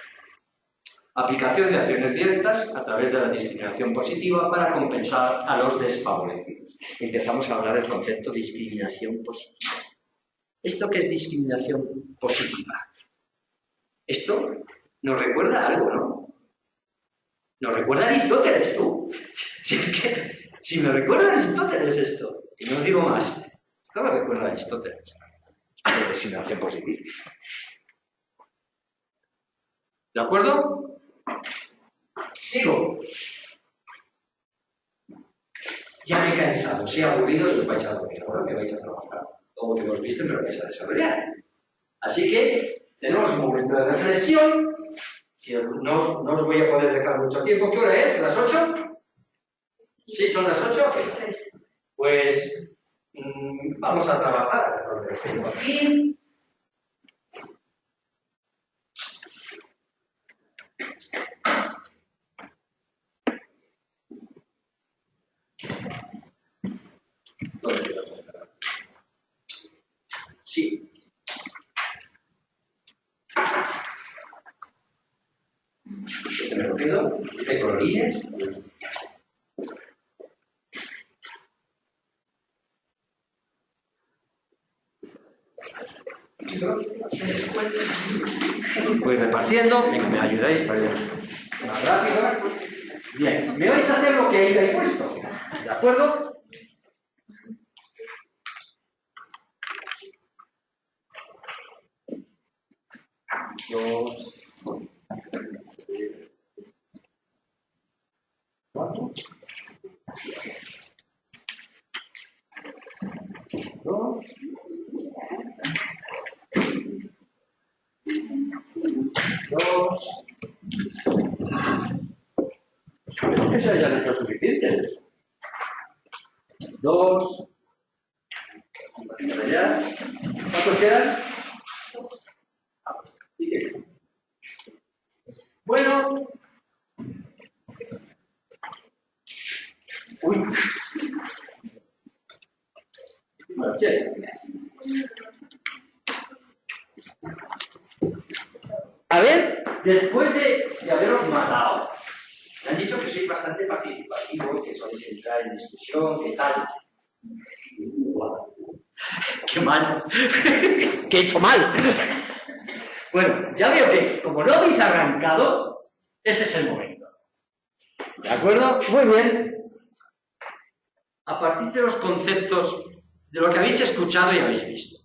Aplicación de acciones directas a través de la discriminación positiva para compensar a los desfavorecidos. Empezamos a hablar del concepto de discriminación positiva. ¿Esto qué es discriminación positiva? Esto nos recuerda algo, ¿no? Nos recuerda a Aristóteles, tú. Si me recuerda a Aristóteles esto, y no digo más, esto me recuerda a Aristóteles. La discriminación positiva. ¿De acuerdo? Sigo. Ya me he cansado, os he aburrido y os vais a dormir. Ahora que vais a trabajar. Todo lo que hemos visto me lo vais a desarrollar. Así que tenemos un momento de reflexión. Que no os voy a poder dejar mucho tiempo. ¿Qué hora es? ¿Las 8? ¿Sí? ¿Son las 8? Pues vamos a trabajar. Aquí. Sí. Se me lo quedo de colorines. Voy repartiendo, venga, me ayudáis para ir más rápido. Bien, me vais a hacer lo que ahí he puesto, ¿de acuerdo? Dos, cuatro, dos, espero que se hayan hecho suficientes. Dos, allá. ¿Cuántos quedan? Bueno. Uy. Bueno, sí. ver, después de haberos matado, me han dicho que sois bastante participativos, que sois entrar en discusión, que tal. ¡Qué mal! ¡Qué he hecho mal! Bueno, ya veo que, como no habéis arrancado, este es el momento. ¿De acuerdo? Muy bien. A partir de los conceptos, de lo que habéis escuchado y habéis visto,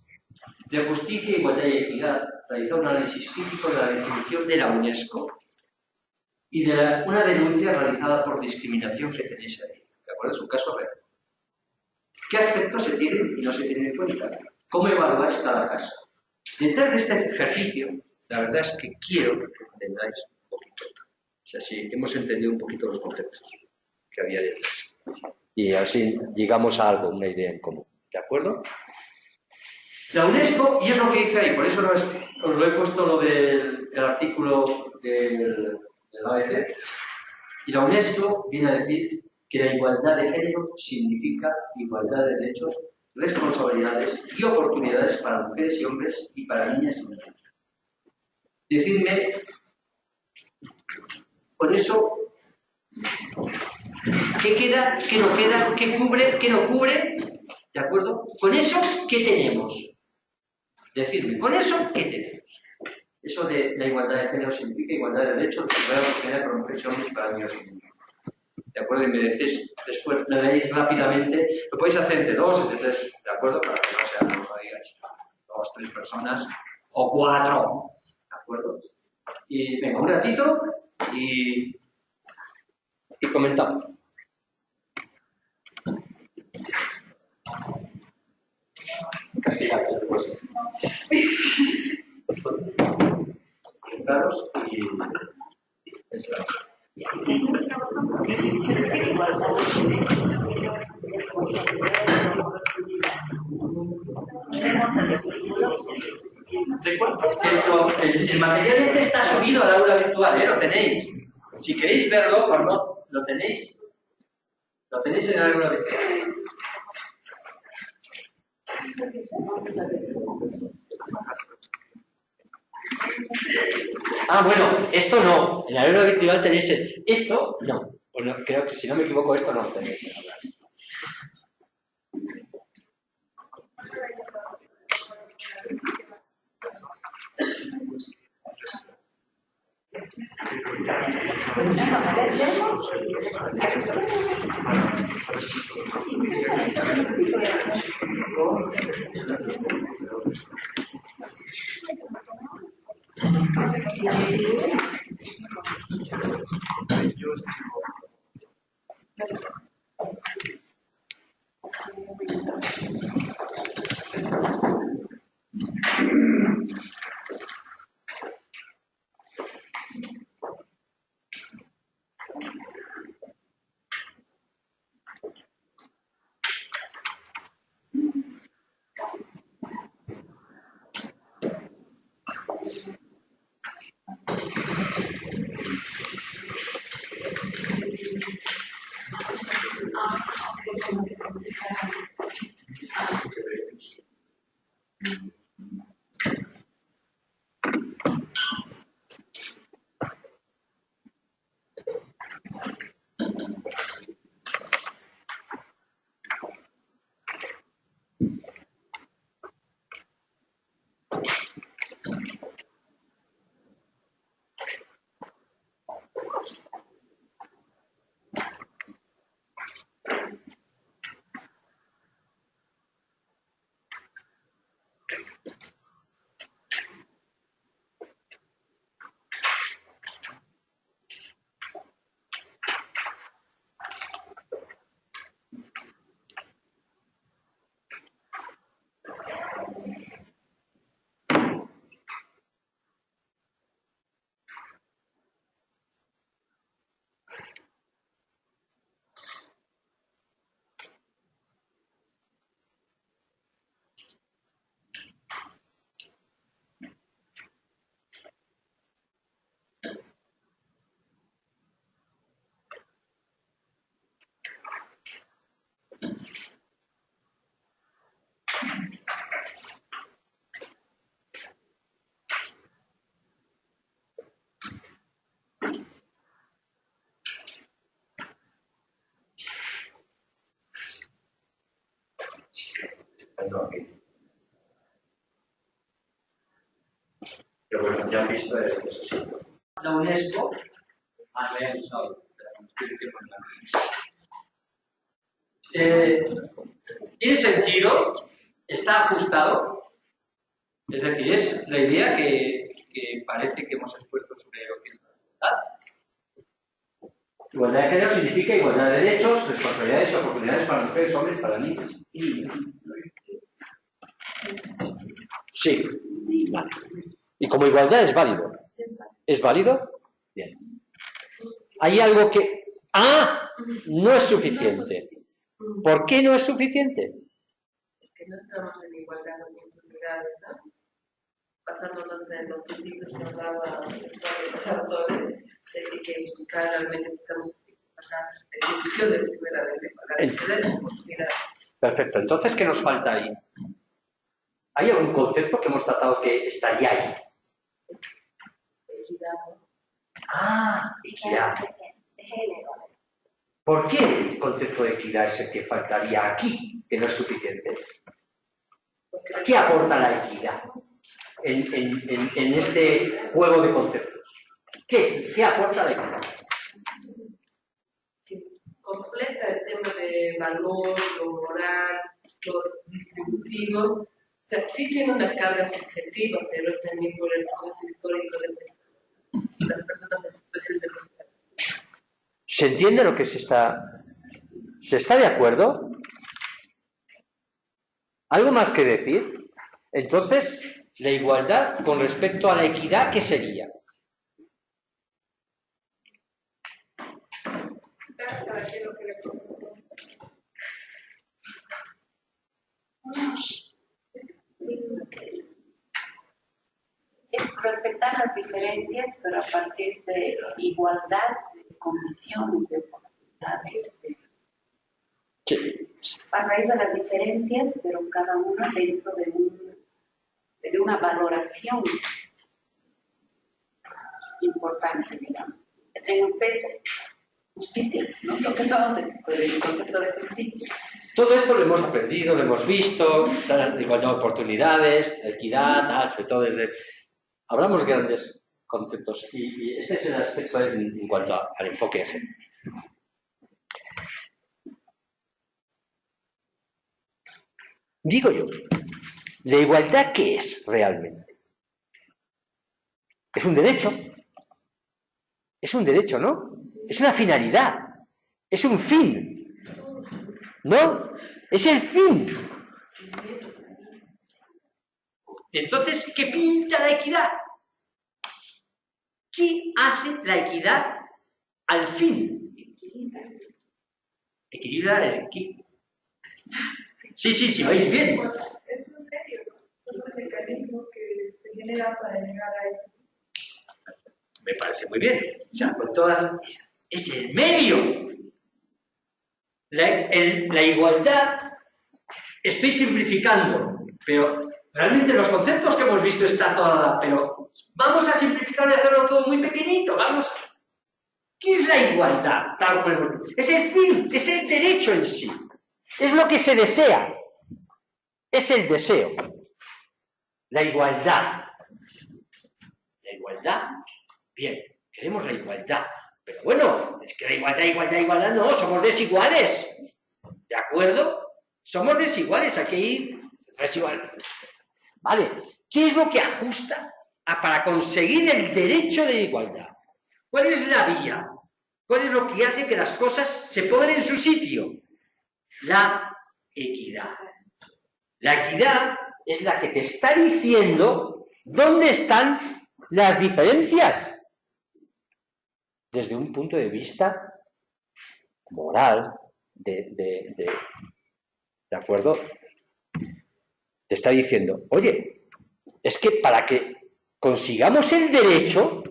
de justicia, igualdad y equidad, realizar un análisis crítico de la definición de la UNESCO y de una denuncia realizada por discriminación que tenéis ahí. ¿De acuerdo? Es un caso real. ¿Qué aspectos se tienen y no se tienen en cuenta? ¿Cómo evaluáis cada caso? Detrás de este ejercicio, la verdad es que quiero que entendáis un poquito. O sea, si hemos entendido un poquito los conceptos que había detrás. Y así llegamos a algo, una idea en común. ¿De acuerdo? La UNESCO, y es lo que dice ahí, por eso os lo he puesto lo del artículo del ABC, y la UNESCO viene a decir que la igualdad de género significa igualdad de derechos, responsabilidades y oportunidades para mujeres y hombres y para niñas y niños. Decidme, con eso, ¿qué queda, qué no queda, qué cubre, qué no cubre? ¿De acuerdo? Con eso, ¿qué tenemos? Decidme, ¿con eso qué tenemos? Eso de la igualdad de género significa igualdad de derechos, responsabilidades para mujeres y hombres y para niños y niñas. ¿De acuerdo? Y me decís, después me leéis rápidamente, lo podéis hacer entre 2, entre 3, ¿de acuerdo? Para que no sea, no lo digáis, 2, 3 personas, o 4, ¿de acuerdo? Y venga, un ratito y comentamos. Castellano, pues. Comentaros y estamos. El material este está subido al aula virtual, lo tenéis. Si queréis verlo, cuando lo tenéis en el aula virtual. Ah, bueno, esto no. En el aula virtual tenéis esto, no. Bueno, creo que si no me equivoco, esto no lo tenéis en el aula. haciendo aquello. Pero bueno, ya han visto eso sí. La UNESCO ha realizado la Constitución tiene sentido, está ajustado, es decir, es la idea que parece que hemos expuesto sobre lo que es la igualdad. Igualdad de género significa igualdad de derechos, responsabilidades y oportunidades para mujeres, hombres, para niños y niñas. Sí, vale. Y como igualdad es válido. ¿Es válido? Bien. Hay algo que... ¡Ah! No es suficiente. ¿Por qué no es suficiente? Porque no estamos en igualdad de oportunidades, ¿no? Basándonos en los principios que nos daba los autores, de que buscar realmente estamos en condiciones primeramente para la oportunidad. Perfecto. Entonces, ¿qué nos falta ahí? ¿Hay algún concepto que hemos tratado que estaría ahí? Equidad. Ah, equidad. ¿Por qué el concepto de equidad es el que faltaría aquí, que no es suficiente? ¿Qué aporta la equidad en este juego de conceptos? ¿Qué aporta la equidad? Que completa el tema de valor, lo moral, lo distributivo. O sea, sí tiene una carga subjetiva, pero es también por el proceso histórico de las personas en situación de pobreza. ¿Se entiende lo que se está de acuerdo? ¿Algo más que decir? Entonces, la igualdad con respecto a la equidad, ¿qué sería? Es respetar las diferencias, pero a partir de igualdad de condiciones, de oportunidades, a raíz de las diferencias, pero cada una dentro de una valoración importante, digamos, que tenga un peso, justicia, ¿no? Lo que hablamos del concepto de justicia. Todo esto lo hemos aprendido, lo hemos visto, igualdad de oportunidades, equidad, sobre todo desde... Hablamos de grandes conceptos y este es el aspecto en cuanto al enfoque de género. Digo yo, ¿la igualdad qué es realmente? Es un derecho. Es un derecho, ¿no? Es una finalidad. Es un fin. ¿No? Es el fin. Entonces, ¿qué pinta la equidad? ¿Qué hace la equidad al fin? Equilibra el qué. Sí, vais bien. Es un medio, son los mecanismos que se generan para llegar a eso. Me parece muy bien. O sea, con todas... Es el medio. La igualdad, estoy simplificando, pero realmente los conceptos que hemos visto está toda... Pero vamos a simplificar y hacerlo todo muy pequeñito. ¿Qué es la igualdad? Es el fin, es el derecho en sí. Es lo que se desea. Es el deseo. La igualdad. La igualdad. Bien, queremos la igualdad. Pero bueno, es que la igualdad, no, somos desiguales. ¿De acuerdo? Somos desiguales, aquí hay desigual. Vale, ¿qué es lo que ajusta para conseguir el derecho de igualdad? ¿Cuál es la vía? ¿Cuál es lo que hace que las cosas se pongan en su sitio? La equidad. La equidad es la que te está diciendo dónde están las diferencias. Desde un punto de vista moral, ¿de acuerdo? Te está diciendo, oye, es que para que consigamos el derecho,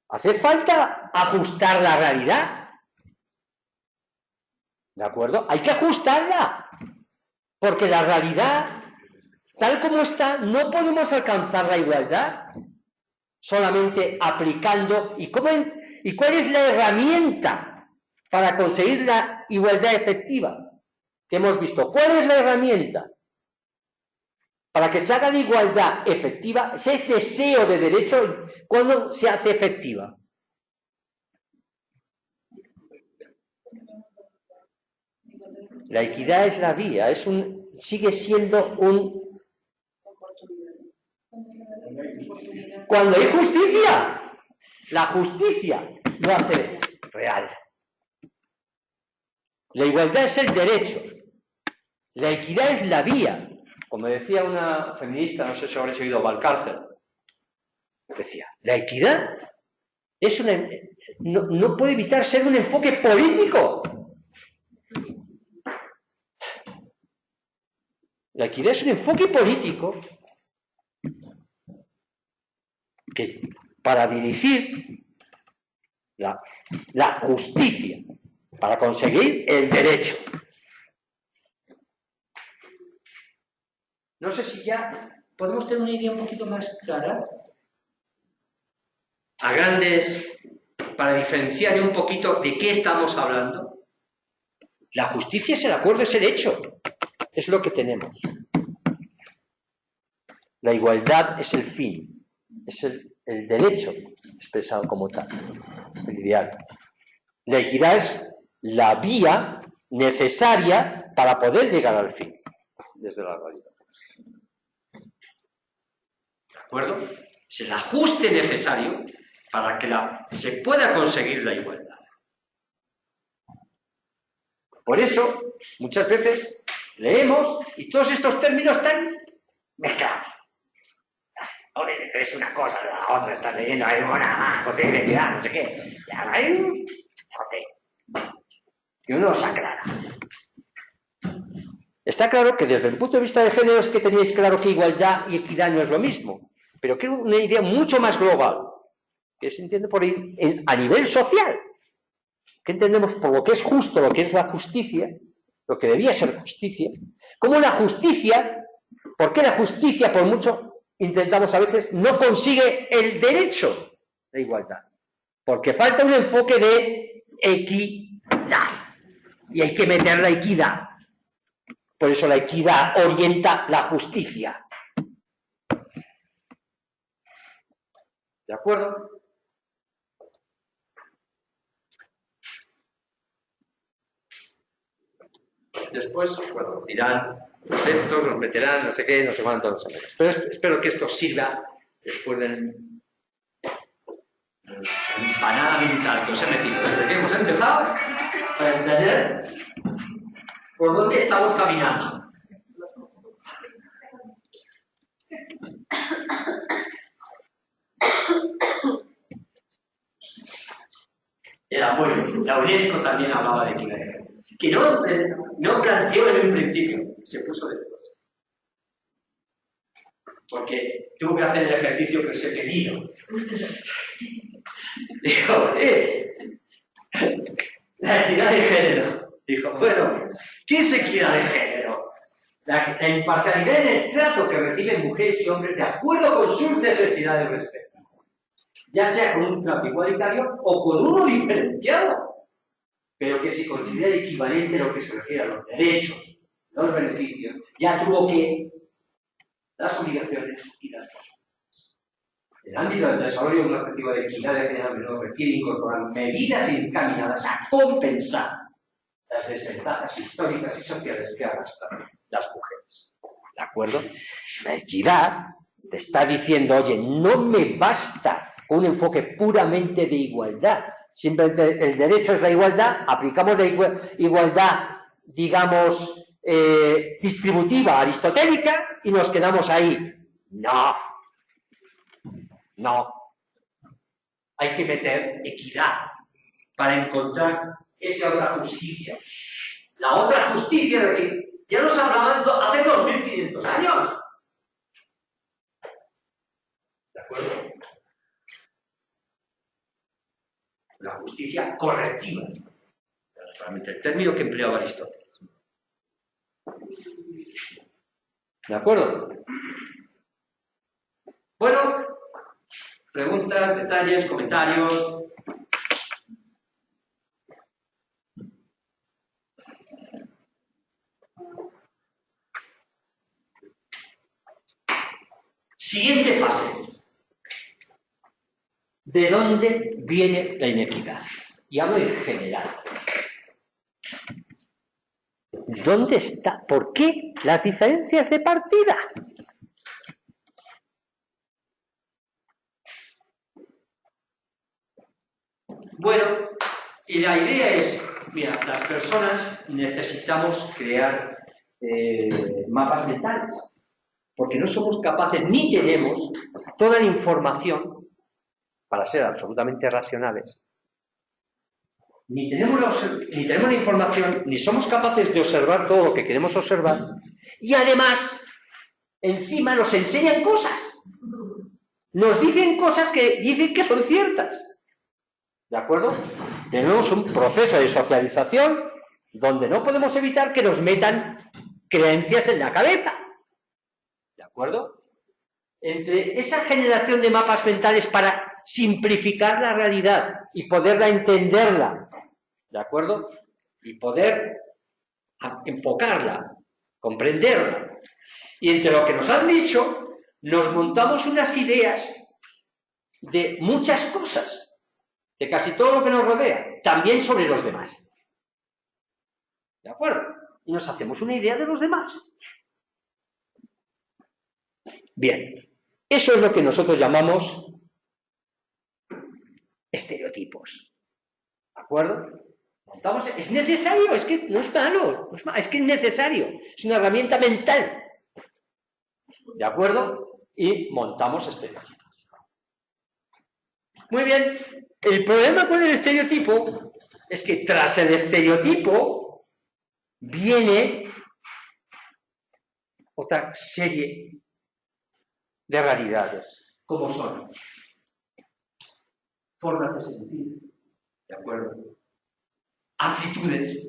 hace falta ajustar la realidad. ¿De acuerdo? Hay que ajustarla. Porque la realidad, tal como está, no podemos alcanzar la igualdad solamente aplicando. ¿Y cuál es la herramienta para conseguir la igualdad efectiva que hemos visto? ¿Cuál es la herramienta? Para que se haga la igualdad efectiva, ese deseo de derecho, ¿cuándo se hace efectiva? La equidad es la vía, sigue siendo un... Cuando hay justicia, la justicia lo hace real. La igualdad es el derecho, la equidad es la vía. Como decía una feminista, no sé si habréis oído, Valcárcel, decía, la equidad es no puede evitar ser un enfoque político. La equidad es un enfoque político para dirigir la justicia, para conseguir el derecho. No sé si ya podemos tener una idea un poquito más clara. Para diferenciar un poquito de qué estamos hablando. La justicia es el acuerdo, es el hecho. Es lo que tenemos. La igualdad es el fin, es el derecho expresado como tal, el ideal. La equidad es la vía necesaria para poder llegar al fin, desde la realidad. ¿De acuerdo? Es el ajuste necesario para que se pueda conseguir la igualdad. Por eso, muchas veces leemos y todos estos términos están mezclados. Oye, es una cosa, la otra está leyendo, hay una cotidianidad, no sé qué. Y uno os aclara. Está claro que desde el punto de vista de género es que teníais claro que igualdad y equidad no es lo mismo, pero que es una idea mucho más global, que se entiende a nivel social. ¿Qué entendemos por lo que es justo, lo que es la justicia, lo que debía ser justicia? ¿Cómo la justicia, por qué la justicia, por mucho intentamos a veces, no consigue el derecho de igualdad? Porque falta un enfoque de equidad. Y hay que meter la equidad. Por eso la equidad orienta la justicia. ¿De acuerdo? Después, bueno, dirán conceptos, nos meterán, no sé qué, no sé cuánto, no sé qué. Pero espero que esto sirva después del empanada mental que os he metido desde que hemos empezado para entender por dónde estamos caminando. El apoyo. La UNESCO también hablaba de equidad de género, que no planteó en un principio, se puso después. Porque tuvo que hacer el ejercicio que os he pedido. Dijo, la equidad de género. Dijo, bueno, ¿qué es equidad de género? La imparcialidad en el trato que reciben mujeres y hombres de acuerdo con sus necesidades respectivas, ya sea con un trato igualitario o con uno diferenciado, pero que se considera equivalente a lo que se refiere a los derechos, los beneficios, ya tuvo que las obligaciones y las posibilidades. En el ámbito del desarrollo de un objetivo de equidad de género a menudo requiere incorporar medidas encaminadas a compensar las desventajas históricas y sociales que arrastran las mujeres. ¿De acuerdo? La equidad te está diciendo, oye, no me basta con un enfoque puramente de igualdad. Simplemente el derecho es la igualdad, aplicamos la igualdad, digamos, distributiva, aristotélica, y nos quedamos ahí. No. No. Hay que meter equidad para encontrar esa otra justicia. La otra justicia de que ya nos hablaban hace 2500 años. ¿De acuerdo? La justicia correctiva. Realmente el término que empleaba Aristóteles. ¿De acuerdo? Bueno, preguntas, detalles, comentarios. Siguiente fase. ¿De dónde viene la inequidad? Y hablo en general. ¿Dónde está? ¿Por qué las diferencias de partida? Bueno, y la idea es, mira, las personas necesitamos crear mapas mentales, porque no somos capaces ni tenemos toda la información para ser absolutamente racionales. Ni tenemos la información, ni somos capaces de observar todo lo que queremos observar, y además, encima nos enseñan cosas. Nos dicen cosas que dicen que son ciertas. ¿De acuerdo? Tenemos un proceso de socialización donde no podemos evitar que nos metan creencias en la cabeza. ¿De acuerdo? Entre esa generación de mapas mentales para simplificar la realidad y poderla entenderla, ¿de acuerdo? Y poder enfocarla, comprenderla. Y entre lo que nos han dicho, nos montamos unas ideas de muchas cosas, de casi todo lo que nos rodea, también sobre los demás. ¿De acuerdo? Y nos hacemos una idea de los demás. Bien, eso es lo que nosotros llamamos estereotipos. ¿De acuerdo? Montamos, es necesario, es que no es malo, no es malo, es que es necesario, es una herramienta mental. ¿De acuerdo? Y montamos estereotipos. Muy bien, el problema con el estereotipo es que tras el estereotipo viene otra serie de realidades, como son formas de sentir, ¿de acuerdo? Actitudes.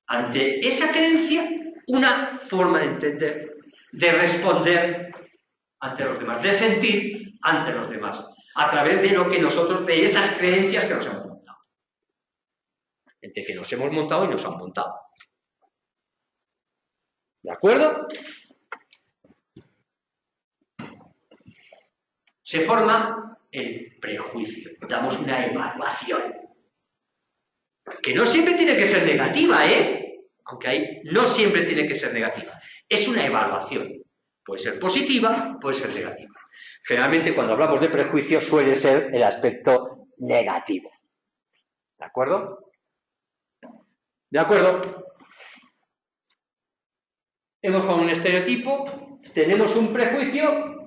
Ante esa creencia, una forma de entender, de responder ante los demás, de sentir ante los demás, a través de lo que nosotros, de esas creencias que nos hemos montado. Entre que nos hemos montado y nos han montado. ¿De acuerdo? Se forma el prejuicio. Damos una evaluación. Que no siempre tiene que ser negativa, ¿eh? Aunque ahí no siempre tiene que ser negativa. Es una evaluación. Puede ser positiva, puede ser negativa. Generalmente cuando hablamos de prejuicio suele ser el aspecto negativo. ¿De acuerdo? ¿De acuerdo? Hemos formado un estereotipo, tenemos un prejuicio,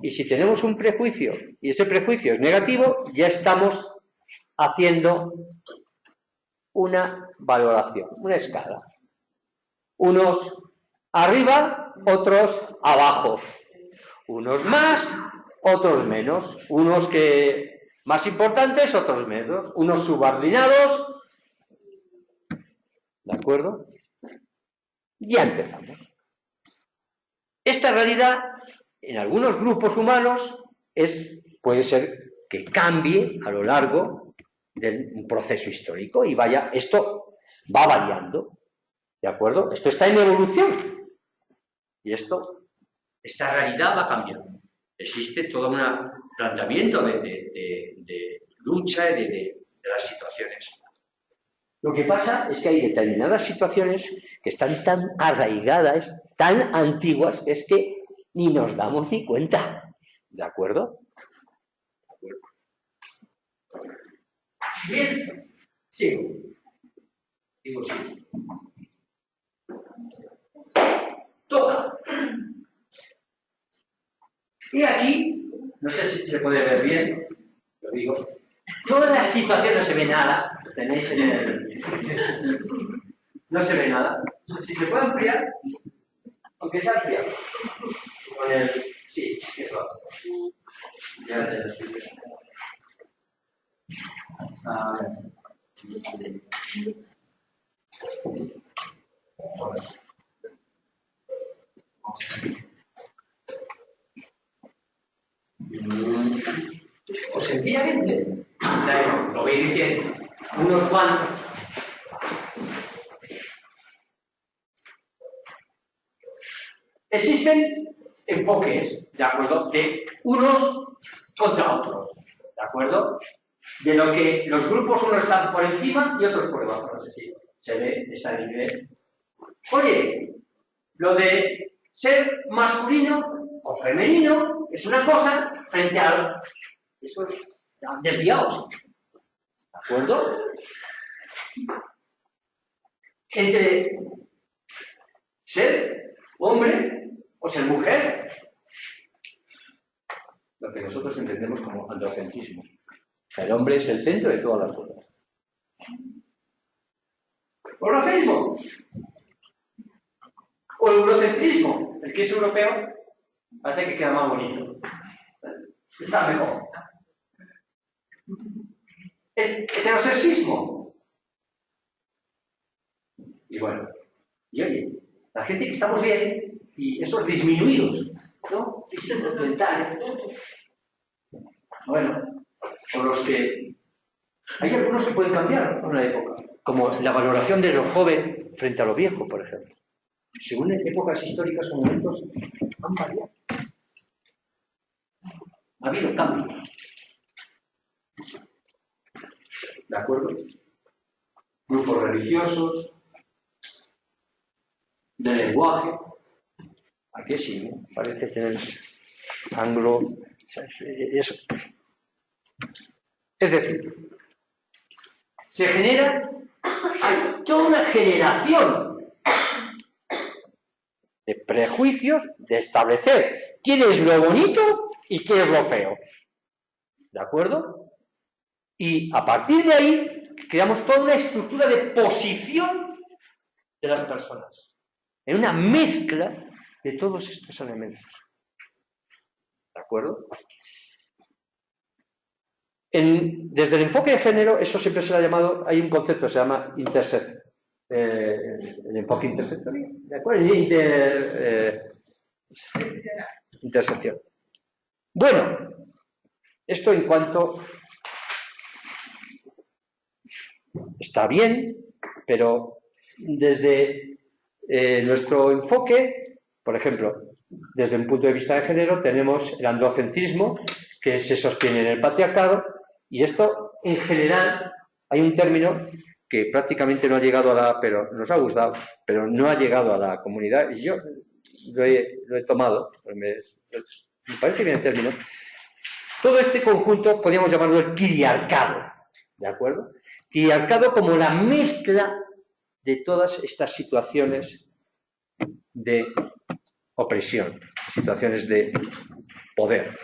y si tenemos un prejuicio y ese prejuicio es negativo, ya estamos haciendo una valoración, una escala. Unos arriba, otros abajo. Unos más, otros menos. Unos que más importantes, otros menos. Unos subordinados. ¿De acuerdo? Ya empezamos. Esta realidad, en algunos grupos humanos, puede ser que cambie a lo largo de un proceso histórico y esto va variando. ¿De acuerdo? Esto está en evolución. Y esta realidad va cambiando. Existe todo un planteamiento de lucha y de las situaciones. Lo que pasa es que hay determinadas situaciones que están tan arraigadas, tan antiguas, que es que ni nos damos ni cuenta. ¿De acuerdo? Bien. Sigo. Digo sí. Toca. Y aquí, no sé si se puede ver bien, lo digo, toda la situación no se ve nada, lo tenéis en el... No se ve nada. Si se puede ampliar, aunque sea ampliado. Con el... Sí, eso. Ya o sencillamente, lo voy diciendo, unos cuantos. Existen enfoques, ¿de acuerdo?, de unos contra otros, ¿de acuerdo? De lo que los grupos unos están por encima y otros por debajo, no sé si se ve esa nivel. Oye, lo de ser masculino o femenino es una cosa frente a... Eso es desviados, ¿de acuerdo? Entre ser hombre o ser mujer, lo que nosotros entendemos como androcentrismo. El hombre es el centro de todas las cosas. Eurocentrismo o eurocentrismo, el que es europeo parece que queda más bonito, está mejor. El heterosexismo. Y bueno, y oye, la gente que estamos bien y esos disminuidos, ¿no? Mental. Bueno, con los que hay algunos que pueden cambiar en una época, como la valoración de lo joven frente a lo viejo, por ejemplo. Según épocas históricas o momentos, han variado. Ha habido cambios. ¿De acuerdo? Grupos religiosos, de lenguaje. Aquí sí, ¿no? Parece que es anglo. Eso. Es decir, se genera, hay toda una generación de prejuicios de establecer quién es lo bonito y qué es lo feo. ¿De acuerdo? Y a partir de ahí creamos toda una estructura de posición de las personas, en una mezcla de todos estos elementos. ¿De acuerdo? Desde el enfoque de género, eso siempre se le ha llamado, hay un concepto, se llama intersección. El enfoque intersectorial, ¿de acuerdo? Intersección. Bueno, esto en cuanto está bien, pero desde nuestro enfoque, por ejemplo, desde un punto de vista de género, tenemos el androcentrismo que se sostiene en el patriarcado, y esto en general hay un término que prácticamente no ha llegado pero nos ha gustado, pero no ha llegado a la comunidad, y yo lo he tomado, pues me parece bien el término. Todo este conjunto podríamos llamarlo el quiriarcado, ¿de acuerdo? Quiriarcado como la mezcla de todas estas situaciones de opresión, situaciones de poder.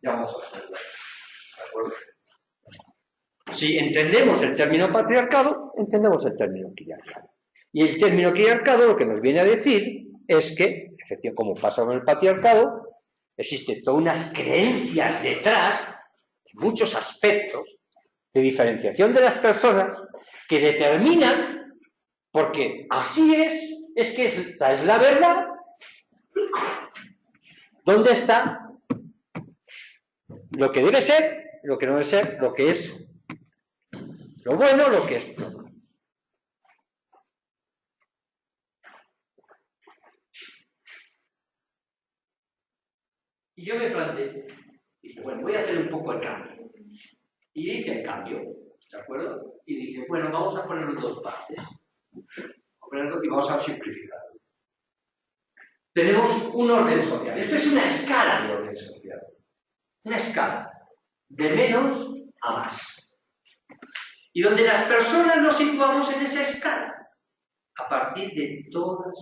Ya vamos a hacerlo, ¿de acuerdo? Si entendemos el término patriarcado, entendemos el término quiriarcado. Y el término quiriarcado lo que nos viene a decir es que, efectivamente, como pasa con el patriarcado, existen todas unas creencias detrás, en muchos aspectos, de diferenciación de las personas que determinan, porque así es que esta es la verdad, dónde está lo que debe ser, lo que no debe ser, lo que es lo bueno, lo que es lo malo. Y yo me planteé, dije, bueno, voy a hacer un poco el cambio. Y hice el cambio, ¿de acuerdo? Y dije, bueno, vamos a ponerlo en dos partes. Y vamos a simplificar. Tenemos un orden social. Esto es una escala de orden social. Una escala. De menos a más. Y donde las personas nos situamos en esa escala. A partir de todas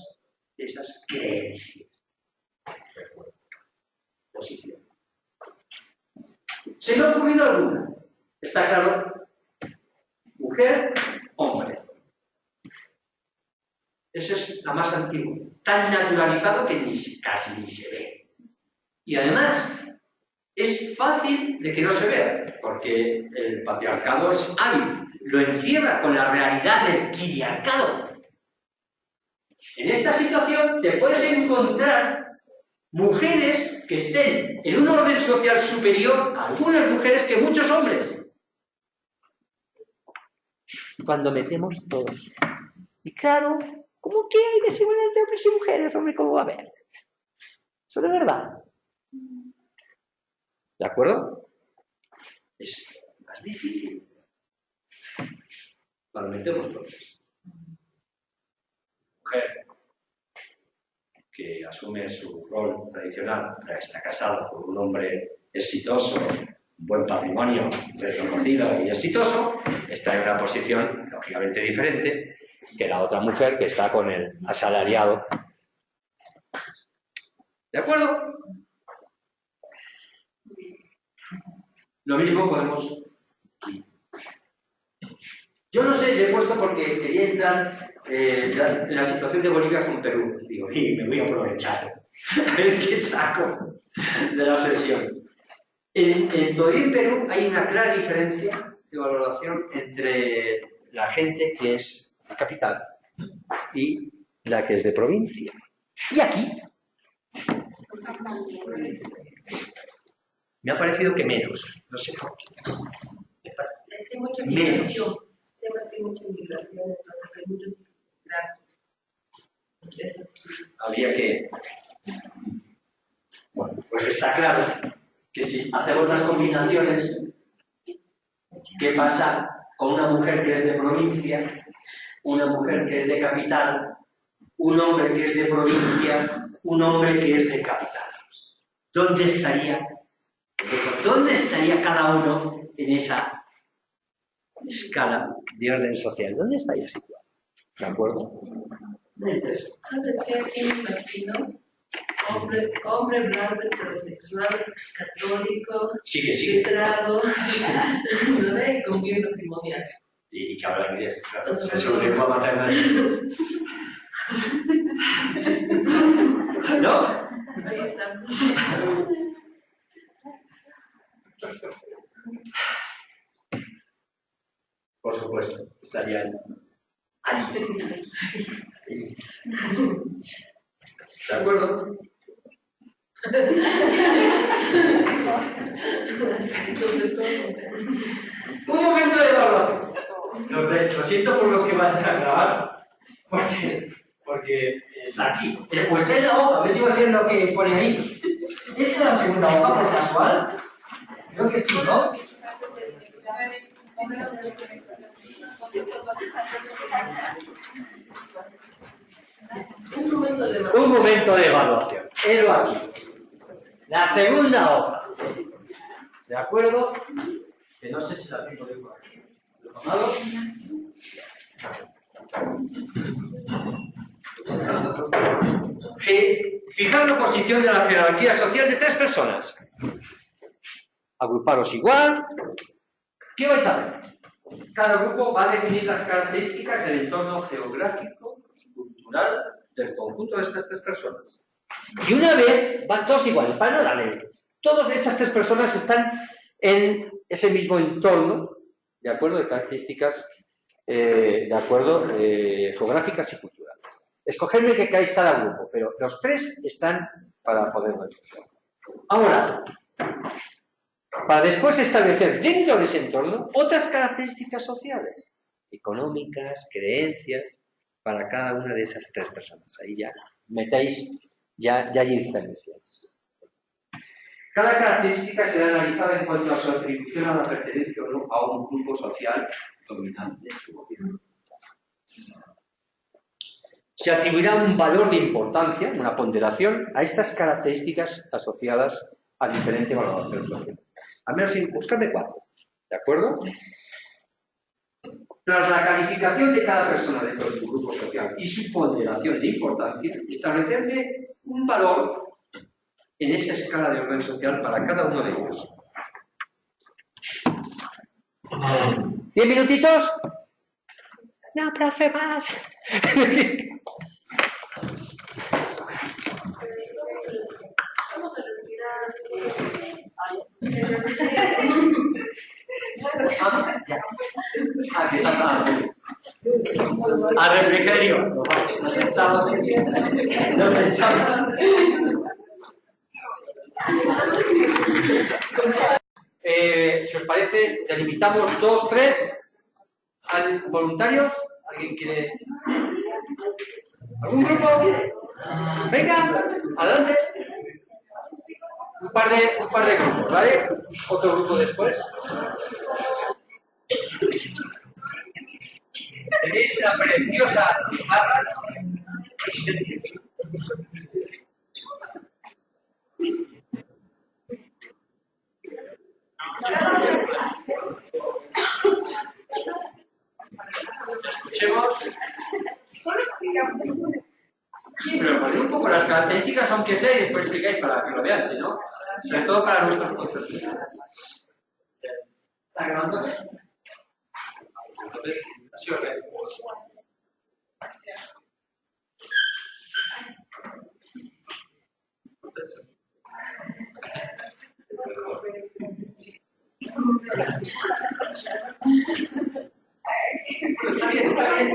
esas creencias. Posición. ¿Se me ha ocurrido alguna? Está claro. Mujer, hombre. Eso es la más antigua. Tan naturalizado que casi ni se ve. Y además, es fácil de que no se vea, porque el patriarcado es hábil. Lo encierra con la realidad del quiriarcado. En esta situación te puedes encontrar mujeres que estén en un orden social superior a algunas mujeres que muchos hombres. Cuando metemos todos. Y claro, ¿cómo que hay desigualdad entre hombres y mujeres? Hombre, ¿cómo va a haber? Eso no es verdad. ¿De acuerdo? Es más difícil. Lo metemos todos. Mujer que asume su rol tradicional, está casada con un hombre exitoso, un buen patrimonio, reconocido y exitoso, está en una posición lógicamente diferente que la otra mujer que está con el asalariado. ¿De acuerdo? Lo mismo podemos... Yo no sé, le he puesto porque quería entrar en la situación de Bolivia con Perú. Digo, y me voy a aprovechar. A ver qué saco de la sesión. Todavía en Perú hay una clara diferencia de valoración entre la gente que es de capital y la que es de provincia. Y aquí me ha parecido que menos. No sé por qué. Es que hay mucha migración. Hay mucha migración, entonces hay muchos migrantes. Habría que... Bueno, pues está claro que si hacemos las combinaciones, ¿qué pasa con una mujer que es de provincia, una mujer que es de capital, un hombre que es de provincia, un hombre que es de capital? ¿Dónde estaría cada uno en esa escala de orden social? ¿Dónde estaría situado? ¿De acuerdo? ¿Sabes qué? Sí, me imagino. Hombre blanco, heterosexual, católico, letrado, ¿no? Con bien matrimonial. Y que habla inglés, claro. Es su lengua materna. ¿No? Ahí está. Por supuesto, estaría ahí. ¿De acuerdo? Un momento de evaluación. Lo siento por los que van a grabar, porque está aquí. Pues está en la hoja, a ver si va a ser lo que pone ahí. ¿Esta es la segunda hoja por casual? Creo que sí, ¿no? Un momento de evaluación. Helo aquí. La segunda hoja. ¿De acuerdo? Que no sé si la tengo yo por aquí. ¿Lo he tomado? Fijar la posición de la jerarquía social de 3 personas. Agruparos igual. ¿Qué vais a hacer? Cada grupo va a definir las características del entorno geográfico y cultural del conjunto de estas 3 personas. Y una vez van todos iguales, para no darle. Todas estas 3 personas están en ese mismo entorno, de acuerdo, de características, de acuerdo, geográficas y culturales. Escogedme que queráis cada grupo, pero los 3 están para poder ver. Ahora, para después establecer dentro de ese entorno otras características sociales, económicas, creencias, para cada una de esas 3 personas. Ahí ya metéis, ya hay diferencias. Cada característica será analizada en cuanto a su atribución a la pertenencia o no a un grupo social dominante. Se atribuirá un valor de importancia, una ponderación, a estas características asociadas a diferente valoración social. Al menos buscadme 4, ¿de acuerdo? Tras la calificación de cada persona dentro de un grupo social y su ponderación de importancia, establecerle un valor en esa escala de orden social para cada uno de ellos. 10 minutitos. No, profe, más. Vamos a respirar. Aquí está. Al refrigerio. No pensamos. No pensamos. Si os parece, delimitamos 2, 3 voluntarios. ¿Alguien quiere? ¿Algún grupo? Venga, adelante. Un par de grupos, ¿vale? Otro grupo después. Tenéis una preciosa pizarra. Escuchemos. Sí, pero ponéis un poco las características, aunque sea, y después explicáis para que lo vean, si no, sobre todo para nuestros conceptos. ¿Está grabando? Entonces, así os veo. Está bien, está bien.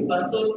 Pastor.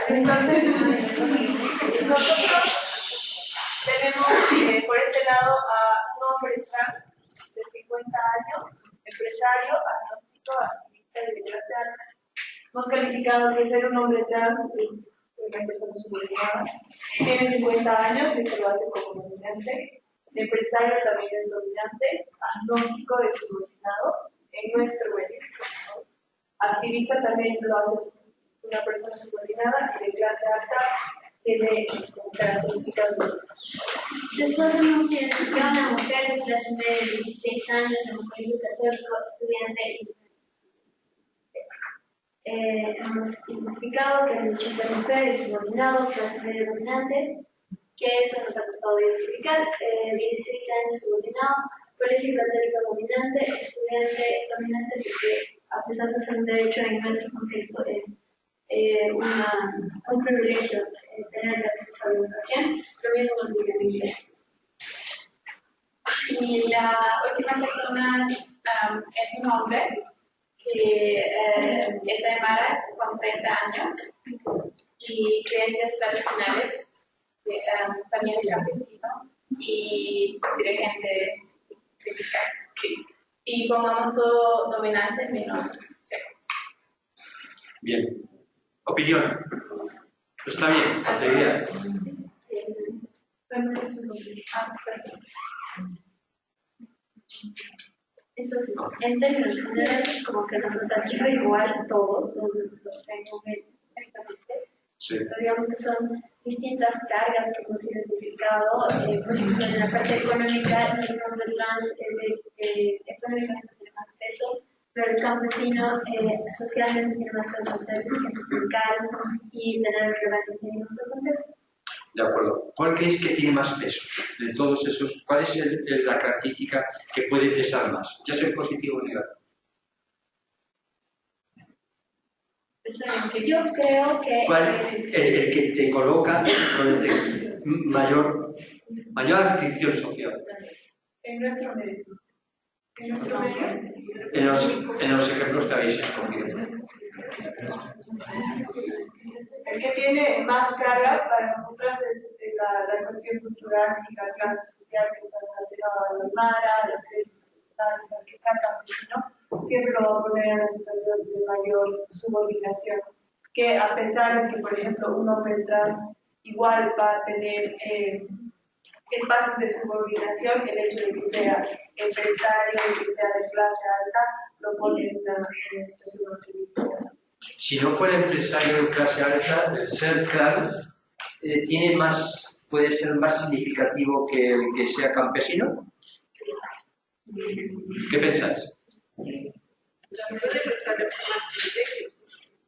Entonces, nosotros tenemos por este lado a un hombre trans de 50 años, empresario, agnóstico, activista de liberación. Hemos calificado que ser un hombre trans es una persona subordinada. Tiene 50 años y se lo hace como dominante. El empresario también es dominante, agnóstico es subordinado en nuestro medio. Activista también lo hace una persona subordinada y de clase alta tiene como características de... Después hemos identificado a una mujer de clase media de 16 años en un colegio católico, estudiante y hemos identificado que el hecho de ser mujer es subordinado, clase media dominante, que eso nos ha costado identificar, 16 años subordinado, colegio católico dominante, estudiante dominante, porque a pesar de ser un derecho en nuestro contexto es un privilegio tener acceso a la educación, lo mismo nos dice en inglés. Y la última persona es un hombre que es aymara con 30 años y creencias tradicionales, también es campesino y dirigente sindical. Y pongamos todo dominante menos secos. Bien. Opinión. Está bien, la idea. Entonces, en términos generales, como que nos ha salido igual a todos, los perfectamente. Sí. Pero digamos que son distintas cargas que hemos identificado. Por ejemplo, en la parte económica, el nombre trans económicamente tiene más peso, pero el campesino socialmente tiene más peso al ser dirigente sindical y tener relevancia en nuestro contexto. De acuerdo. ¿Cuál creéis que tiene más peso de todos esos? ¿Cuál es la característica que puede pesar más? Ya sea positivo o negativo. Yo creo que El que te coloca con el mayor adscripción social. En nuestro medio. En nuestro medio. En los ejemplos que habéis escogido. El que tiene más carga para nosotras es la cuestión cultural y la clase social que está relacionada a la Aymara, a las dificultades, al que está campesino, siempre lo va a poner en una situación de mayor subordinación. Que a pesar de que, por ejemplo, un hombre trans igual va a tener espacios de subordinación, el hecho de que sea empresario, de que sea de clase alta, lo pone en una situación más privilegiada. Si no fuera empresario de clase alta, el ser trans puede ser más significativo que el que sea campesino. ¿Qué pensáis?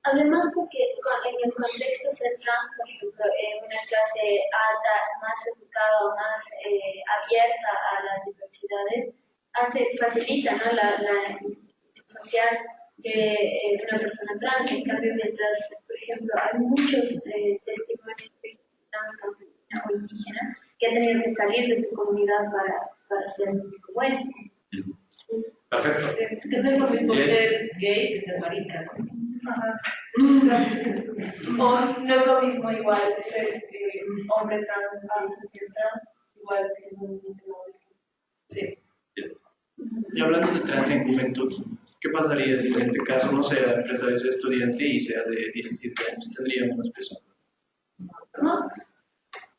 además porque en el contexto ser trans, por ejemplo, en una clase alta, más educada o más abierta a las diversidades, facilita, ¿no?, la social de una persona trans. En cambio, mientras, por ejemplo, hay muchos testimonios de trans campesina o indígena que han tenido que salir de su comunidad para ser como este. Perfecto. Que no es lo mismo ser gay que ser marica, ¿no? Ajá. O no es lo mismo igual ser hombre trans a mujer trans, igual siendo un hombre. Sí. Y hablando de trans en juventud, ¿qué pasaría si en este caso no sea empresario, sea estudiante y sea de 17 años? ¿Tendría menos peso? ¿No?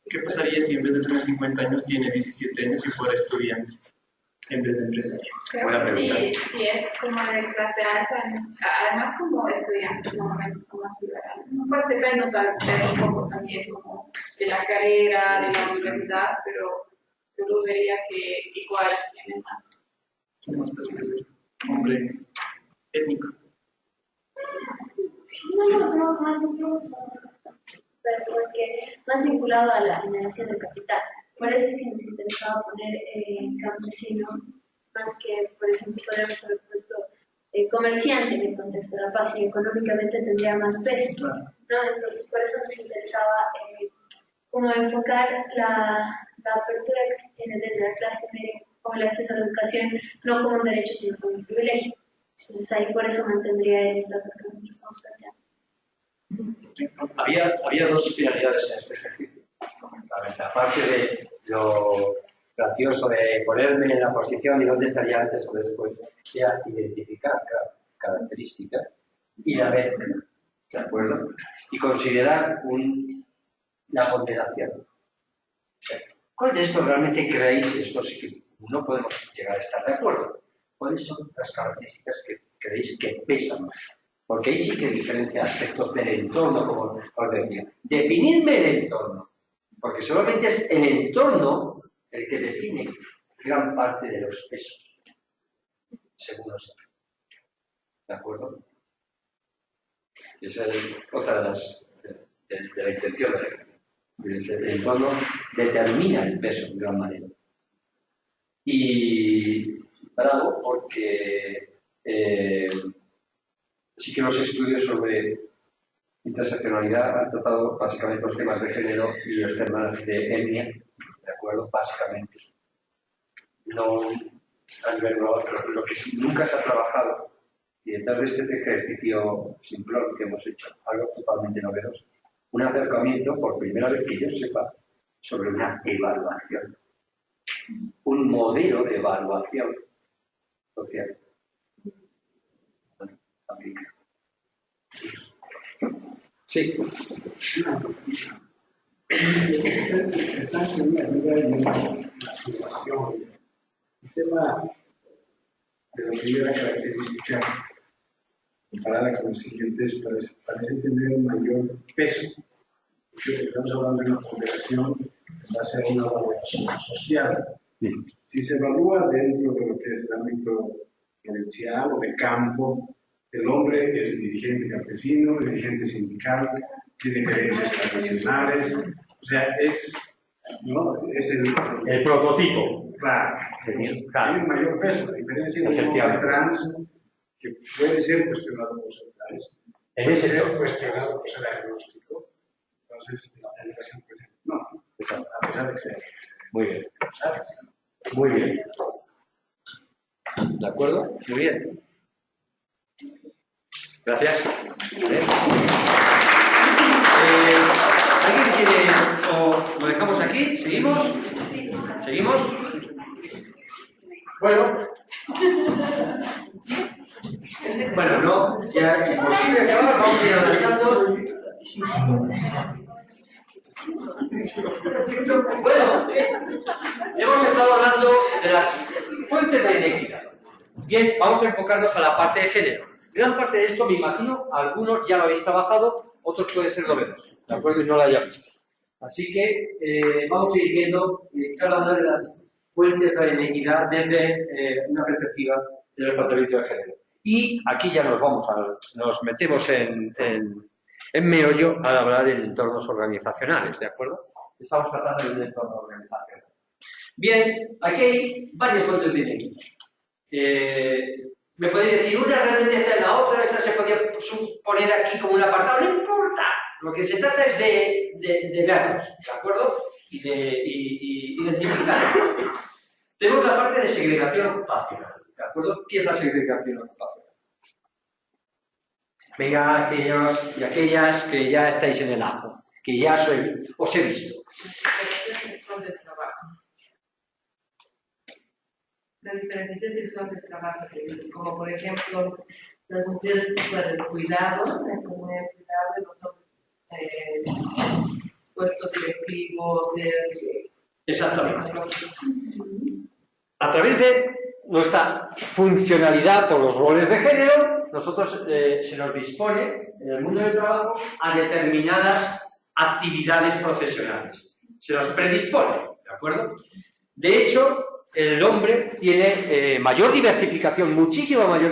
¿Qué pasaría si en vez de tener 50 años tiene 17 años y fuera estudiante en vez de empresario? Creo que sí, si es como de clase alta, además como estudiantes normalmente son más liberales, ¿no? Pues depende tal vez un poco también como de la carrera, de la universidad, pero yo vería que igual tienen más. Tiene más peso que ser hombre étnico. No, porque más vinculado a la generación de capital. Por eso es que nos interesaba poner campesino, más que, por ejemplo, podríamos haber puesto comerciante en el contexto de la paz, y económicamente tendría más peso, ¿no? Entonces, por eso nos interesaba como enfocar la apertura que se tiene desde la clase media o el acceso a la educación, no como un derecho, sino como un privilegio. Entonces, ahí por eso mantendría el estatus que nosotros estamos planteando. Había dos finalidades en este ejercicio. Aparte de lo gracioso de ponerme en la posición y dónde estaría antes o después, era identificar cada característica y la mezcla, ¿de acuerdo? Y considerar la ponderación. ¿Cuál de estos realmente creéis? Esto sí que no podemos llegar a estar de acuerdo. ¿Cuáles son las características que creéis que pesan más? Porque ahí sí que diferencia aspectos del entorno, como os decía. Definirme el entorno, porque solamente es el entorno el que define gran parte de los pesos, según os. ¿De acuerdo? Esa es otra de la intención. El entorno determina el peso en gran manera. Y bravo, porque sí que los estudios sobre interseccionalidad han tratado básicamente los temas de género y los temas de etnia, ¿de acuerdo? Básicamente. No a nivel global, pero lo que sí nunca se ha trabajado, y detrás de este ejercicio simplón que hemos hecho, algo totalmente novedoso, un acercamiento, por primera vez que yo sepa, sobre una evaluación. Un modelo de evaluación social. Aplica. Sí. Están en la vida de la situación. El tema de la primera característica comparada con los siguientes parece tener un mayor peso. Porque estamos hablando de una ponderación que va a ser una evaluación social. Si se evalúa dentro de lo que es el ámbito provincial o de campo, el hombre es dirigente campesino, dirigente sindical, tiene creencias tradicionales, o sea, es el prototipo. Claro, tiene un mayor peso, a diferencia de un hombre trans que puede ser cuestionado por ser trans, En ese Creo cuestionado por ser agnóstico. Entonces, la celebración puede ser, no, a pesar de que sea. Muy bien. ¿Sabes? Muy bien. ¿De acuerdo? Muy bien. Gracias. ¿Alguien quiere o lo dejamos aquí? ¿Seguimos? ¿Seguimos? Bueno. Bueno, no, ya imposible acabar, vamos a ir adelantando. Bueno, hemos estado hablando de las fuentes de inequidad. Bien, vamos a enfocarnos a la parte de género. Gran parte de esto, me imagino, algunos ya lo habéis trabajado, otros puede ser novedoso, ¿de acuerdo? Y no lo hayáis visto. Así que vamos a ir viendo cada una de las fuentes de la inequidad desde una perspectiva del planteamiento de género. Y aquí ya nos metemos en meollo al hablar en entornos organizacionales, ¿de acuerdo? Estamos tratando de un entorno organizacional. Bien, aquí hay varias fuentes de inequidad. Me podéis decir, una realmente está en la otra, esta se podría poner aquí como un apartado, no importa. Lo que se trata es de verlos, ¿de acuerdo? Y de identificar. Tenemos la parte de segregación ocupacional, ¿de acuerdo? ¿Qué es la segregación ocupacional? Venga, aquellos y aquellas que ya estáis en el ajo, que ya os he visto. La diferenciación sexual del trabajo, como por ejemplo, las mujeres para el cuidado, el cuidado de los puestos directivos, Exactamente. A través de nuestra funcionalidad por los roles de género, nosotros se nos dispone en el mundo del trabajo a determinadas actividades profesionales. Se nos predispone, ¿de acuerdo? De hecho, el hombre tiene mayor diversificación, muchísima mayor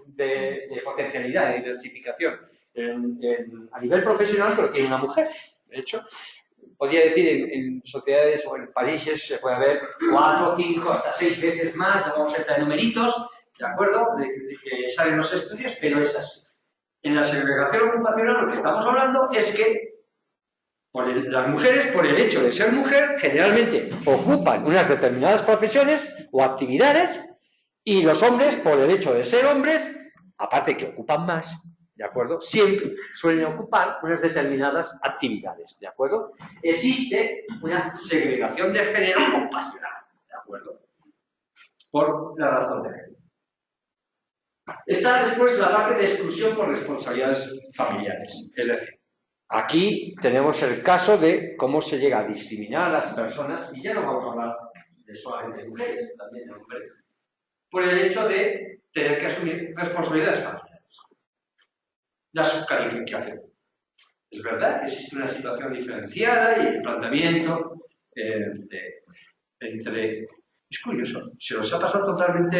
de potencialidad de diversificación a nivel profesional que lo tiene una mujer. De hecho, podría decir en sociedades o en países se puede ver 4, 5, hasta 6 veces más, no vamos a entrar en numeritos, ¿de acuerdo? De que salen los estudios, pero es así. En la segregación ocupacional lo que estamos hablando es que las mujeres, por el hecho de ser mujer, generalmente ocupan unas determinadas profesiones o actividades, y los hombres, por el hecho de ser hombres, aparte que ocupan más, ¿de acuerdo? Siempre suelen ocupar unas determinadas actividades, ¿de acuerdo? Existe una segregación de género ocupacional, ¿de acuerdo? Por la razón de género. Está después la parte de exclusión por responsabilidades familiares, es decir, aquí tenemos el caso de cómo se llega a discriminar a las personas, y ya no vamos a hablar de solamente de mujeres, también de hombres, por el hecho de tener que asumir responsabilidades familiares. La subcalificación. Es verdad que existe una situación diferenciada y el planteamiento entre... Es curioso, se nos ha pasado totalmente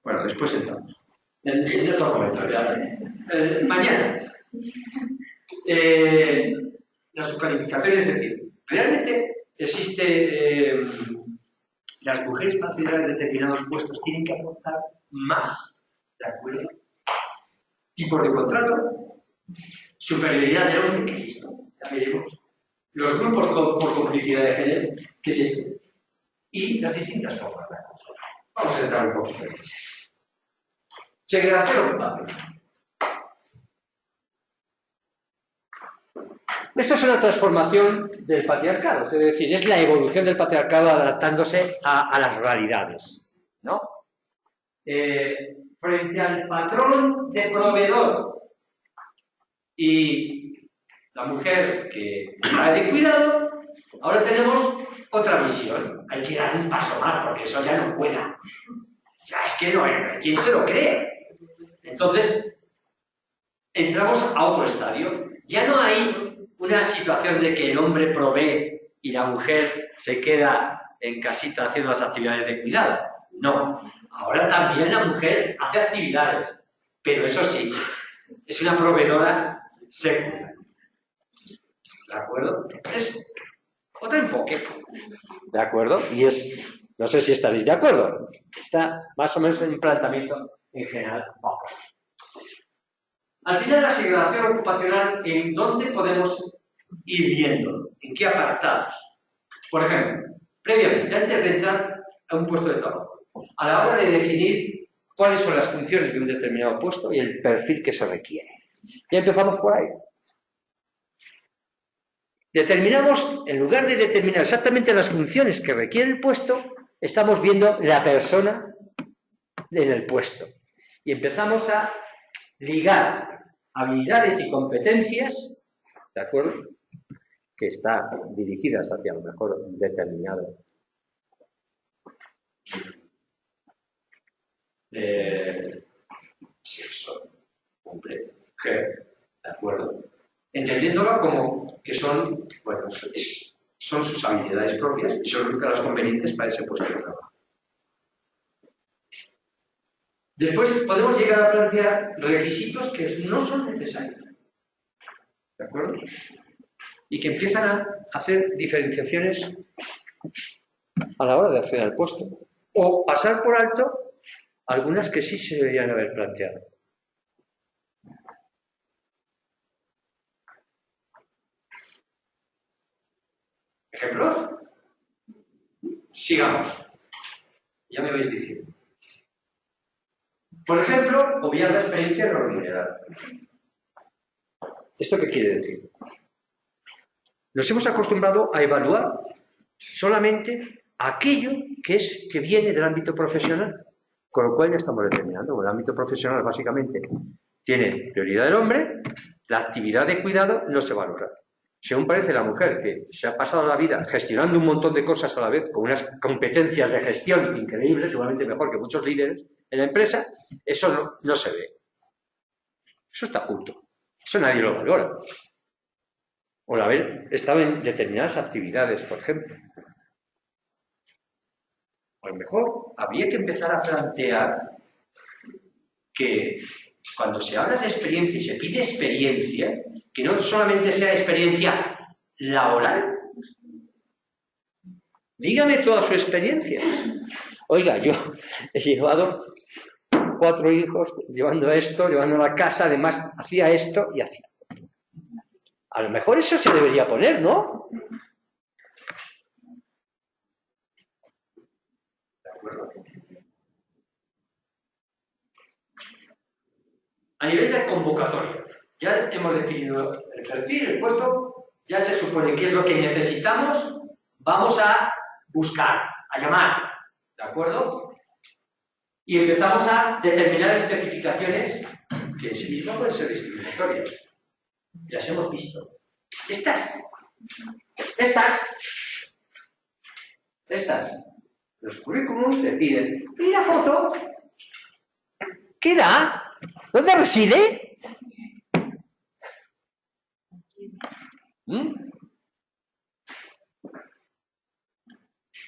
Bueno, después entramos. En otro momento, ya. Mañana. La subcalificación, es decir, realmente existe... las mujeres para acceder a determinados puestos tienen que aportar más, ¿de acuerdo? Tipos de contrato, superioridad del hombre, ¿qué es esto? Ya veremos. Los grupos por complicidad de género, ¿qué es esto? Y las distintas formas de acoso. Vamos a entrar un poquito en eso. Segregación ocupacional. Esto es una transformación del patriarcado, es decir, es la evolución del patriarcado adaptándose a las realidades, ¿no? Frente al patrón de proveedor y la mujer que va de cuidado, ahora tenemos otra visión. Hay que dar un paso más, porque eso ya no cuela. Ya es que no hay quien se lo cree. Entonces, entramos a otro estadio. Ya no hay una situación de que el hombre provee y la mujer se queda en casita haciendo las actividades de cuidado. No. Ahora también la mujer hace actividades, pero eso sí, es una proveedora secundaria. ¿De acuerdo? Es otro enfoque. ¿De acuerdo? Y es, no sé si estaréis de acuerdo, está más o menos en un planteamiento en general. Al final, la segregación ocupacional, ¿en dónde podemos ir viendo? ¿En qué apartados? Por ejemplo, previamente, antes de entrar a un puesto de trabajo, a la hora de definir cuáles son las funciones de un determinado puesto y el perfil que se requiere. Ya empezamos por ahí. Determinamos, en lugar de determinar exactamente las funciones que requiere el puesto, estamos viendo la persona en el puesto. Y empezamos a ligar habilidades y competencias, ¿de acuerdo?, que están dirigidas hacia lo mejor un determinado sexo, hombre, mujer, ¿de acuerdo? Entendiéndolo como que son, bueno, son sus habilidades propias y son las convenientes para ese puesto de trabajo. Después podemos llegar a plantear requisitos que no son necesarios, ¿de acuerdo? Y que empiezan a hacer diferenciaciones a la hora de acceder al puesto. O pasar por alto algunas que sí se deberían haber planteado. ¿Ejemplos? Sigamos. Ya me vais diciendo. Por ejemplo, obviar la experiencia no remunerada. ¿Esto qué quiere decir? Nos hemos acostumbrado a evaluar solamente aquello que viene del ámbito profesional, con lo cual ya estamos determinando. El ámbito profesional básicamente tiene prioridad el hombre, la actividad de cuidado no se valora. Según parece la mujer que se ha pasado la vida gestionando un montón de cosas a la vez, con unas competencias de gestión increíbles, seguramente mejor que muchos líderes en la empresa, eso no se ve. Eso está oculto. Eso nadie lo valora. O el haber estado en determinadas actividades, por ejemplo. O a lo mejor habría que empezar a plantear que cuando se habla de experiencia y se pide experiencia, que no solamente sea experiencia laboral. Dígame toda su experiencia. Oiga, yo he llevado 4 hijos, llevando esto, llevando a la casa, además hacía esto y hacía. A lo mejor eso se debería poner, ¿no? ¿De acuerdo? A nivel de convocatoria, ya hemos definido el perfil, el puesto, ya se supone qué es lo que necesitamos, vamos a buscar, a llamar, ¿de acuerdo? Y empezamos a determinar especificaciones que en sí mismas pueden ser discriminatorias. Las hemos visto. Estas. Los currículums te piden, ¿y la foto? ¿Qué da? ¿Dónde reside?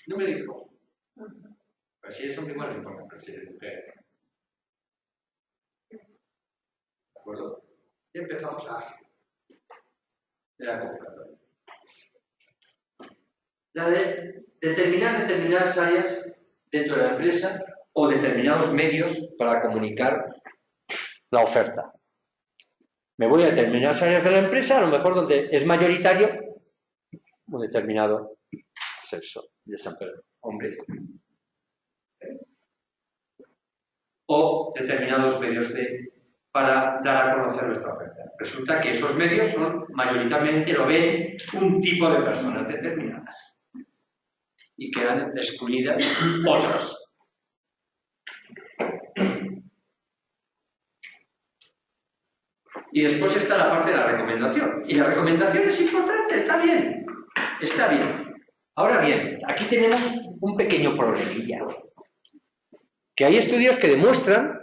No me dijo. Pues si es hombre igual no importa, pero si es mujer. ¿De acuerdo? Y empezamos a la convocatoria. La de determinadas áreas dentro de la empresa o determinados medios para comunicar la oferta. Me voy a determinadas áreas de la empresa, a lo mejor donde es mayoritario un determinado sexo, hombre. O determinados medios para dar a conocer nuestra oferta. Resulta que esos medios son, mayoritariamente lo ven un tipo de personas determinadas y quedan excluidas otros. Y después está la parte de la recomendación. Y la recomendación es importante, está bien. Está bien. Ahora bien, aquí tenemos un pequeño problemilla. Que hay estudios que demuestran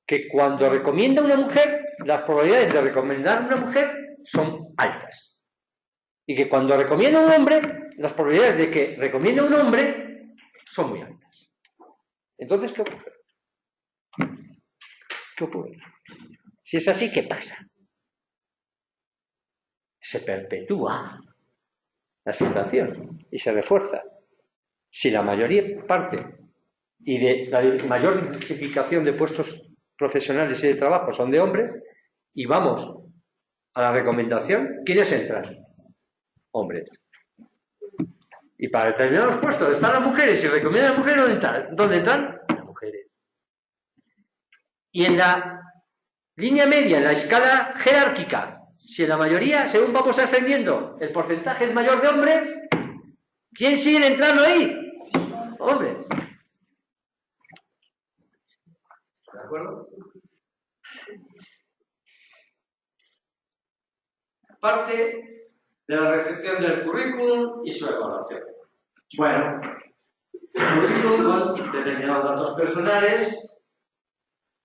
que cuando recomienda una mujer, las probabilidades de recomendar a una mujer son altas. Y que cuando recomienda a un hombre, las probabilidades de que recomiende a un hombre son muy altas. Entonces, ¿qué ocurre? ¿Qué ocurre? Si es así, ¿qué pasa? Se perpetúa la situación y se refuerza. Si la mayoría parte y de la mayor diversificación de puestos profesionales y de trabajo son de hombres, y vamos a la recomendación, ¿quiénes entran? Hombres. Y para determinados puestos están las mujeres y recomiendan a las mujeres, ¿dónde entran? Las mujeres. Y en la línea media, en la escala jerárquica, si en la mayoría, según vamos ascendiendo, el porcentaje es mayor de hombres, ¿quién sigue entrando ahí? Hombres. ¿De acuerdo? Parte de la recepción del currículum y su evaluación. Bueno, el currículum con determinados datos personales,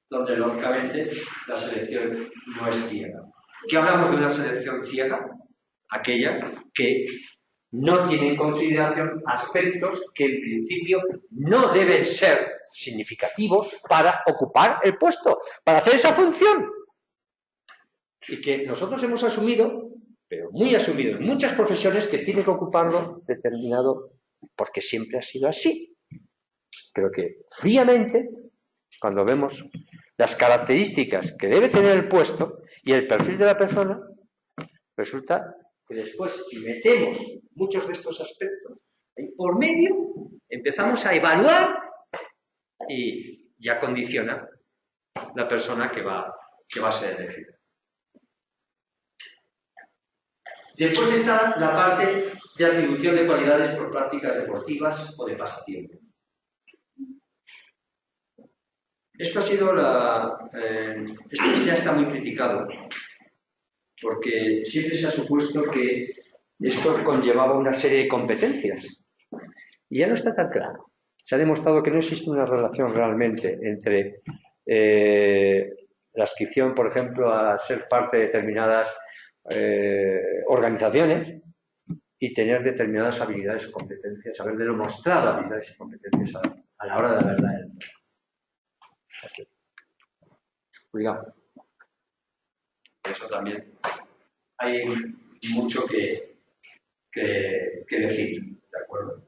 donde lógicamente la selección no es ciega. ¿Qué hablamos de una selección ciega? Aquella que no tiene en consideración aspectos que en principio no deben ser significativos para ocupar el puesto, para hacer esa función. Y que nosotros hemos asumido, pero muy asumido en muchas profesiones, que tiene que ocuparlo determinado, porque siempre ha sido así. Pero que fríamente, cuando vemos las características que debe tener el puesto y el perfil de la persona, resulta que después, si metemos muchos de estos aspectos ahí por medio, empezamos a evaluar y ya condiciona la persona que va a ser elegida. Después está la parte de atribución de cualidades por prácticas deportivas o de pasatiempo. Esto ha sido esto ya está muy criticado, porque siempre se ha supuesto que esto conllevaba una serie de competencias. Y ya no está tan claro. Se ha demostrado que no existe una relación realmente entre la adscripción, por ejemplo, a ser parte de determinadas organizaciones y tener determinadas habilidades o competencias, haber demostrado habilidades y competencias a la hora de la verdad. Cuidado. Eso también hay mucho que decir, ¿de acuerdo?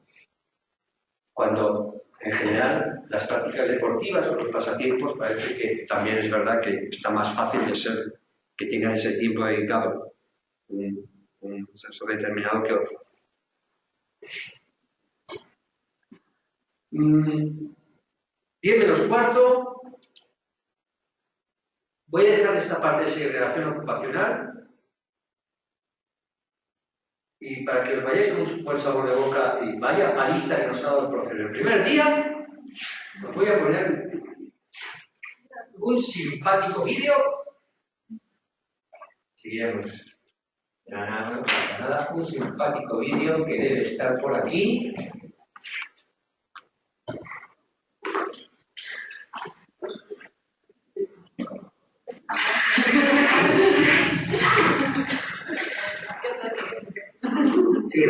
Cuando en general las prácticas deportivas o los pasatiempos parece que también es verdad que está más fácil de ser que tengan ese tiempo dedicado un sexo determinado que otro. 10:45. Voy a dejar esta parte de segregación ocupacional y para que os vayáis con un buen sabor de boca y vaya paliza que nos ha dado el profe. El primer día os voy a poner un simpático vídeo. Seguiremos. Nada, un simpático vídeo que debe estar por aquí. Sí.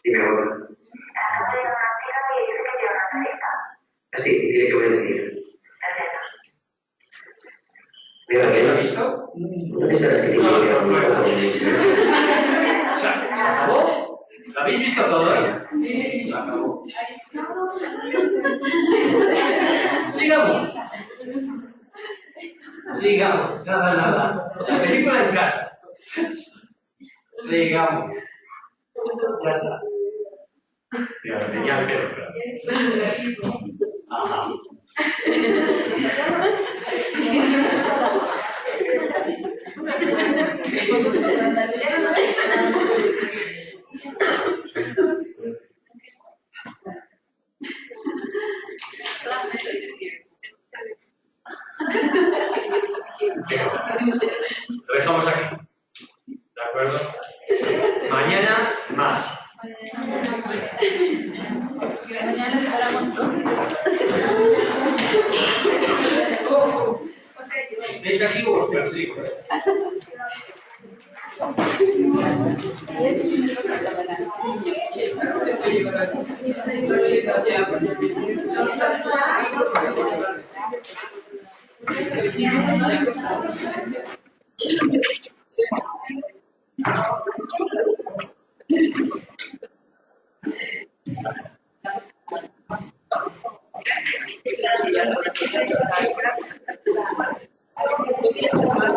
Dime ahora. Sí, dile que voy a seguir. Mira, ¿lo has visto? No sé si sabes que ¿Se acabó? ¿Lo habéis visto todos? Sí. Se acabó. Sigamos. Sigamos. Nada. La película en casa. Sigamos. Ya está. Ya espera. Ajá. Lo dejamos aquí. ¿De acuerdo? Mañana más. Mañana esperamos todos. ¿Estáis aquí o os persigo? recibir esta información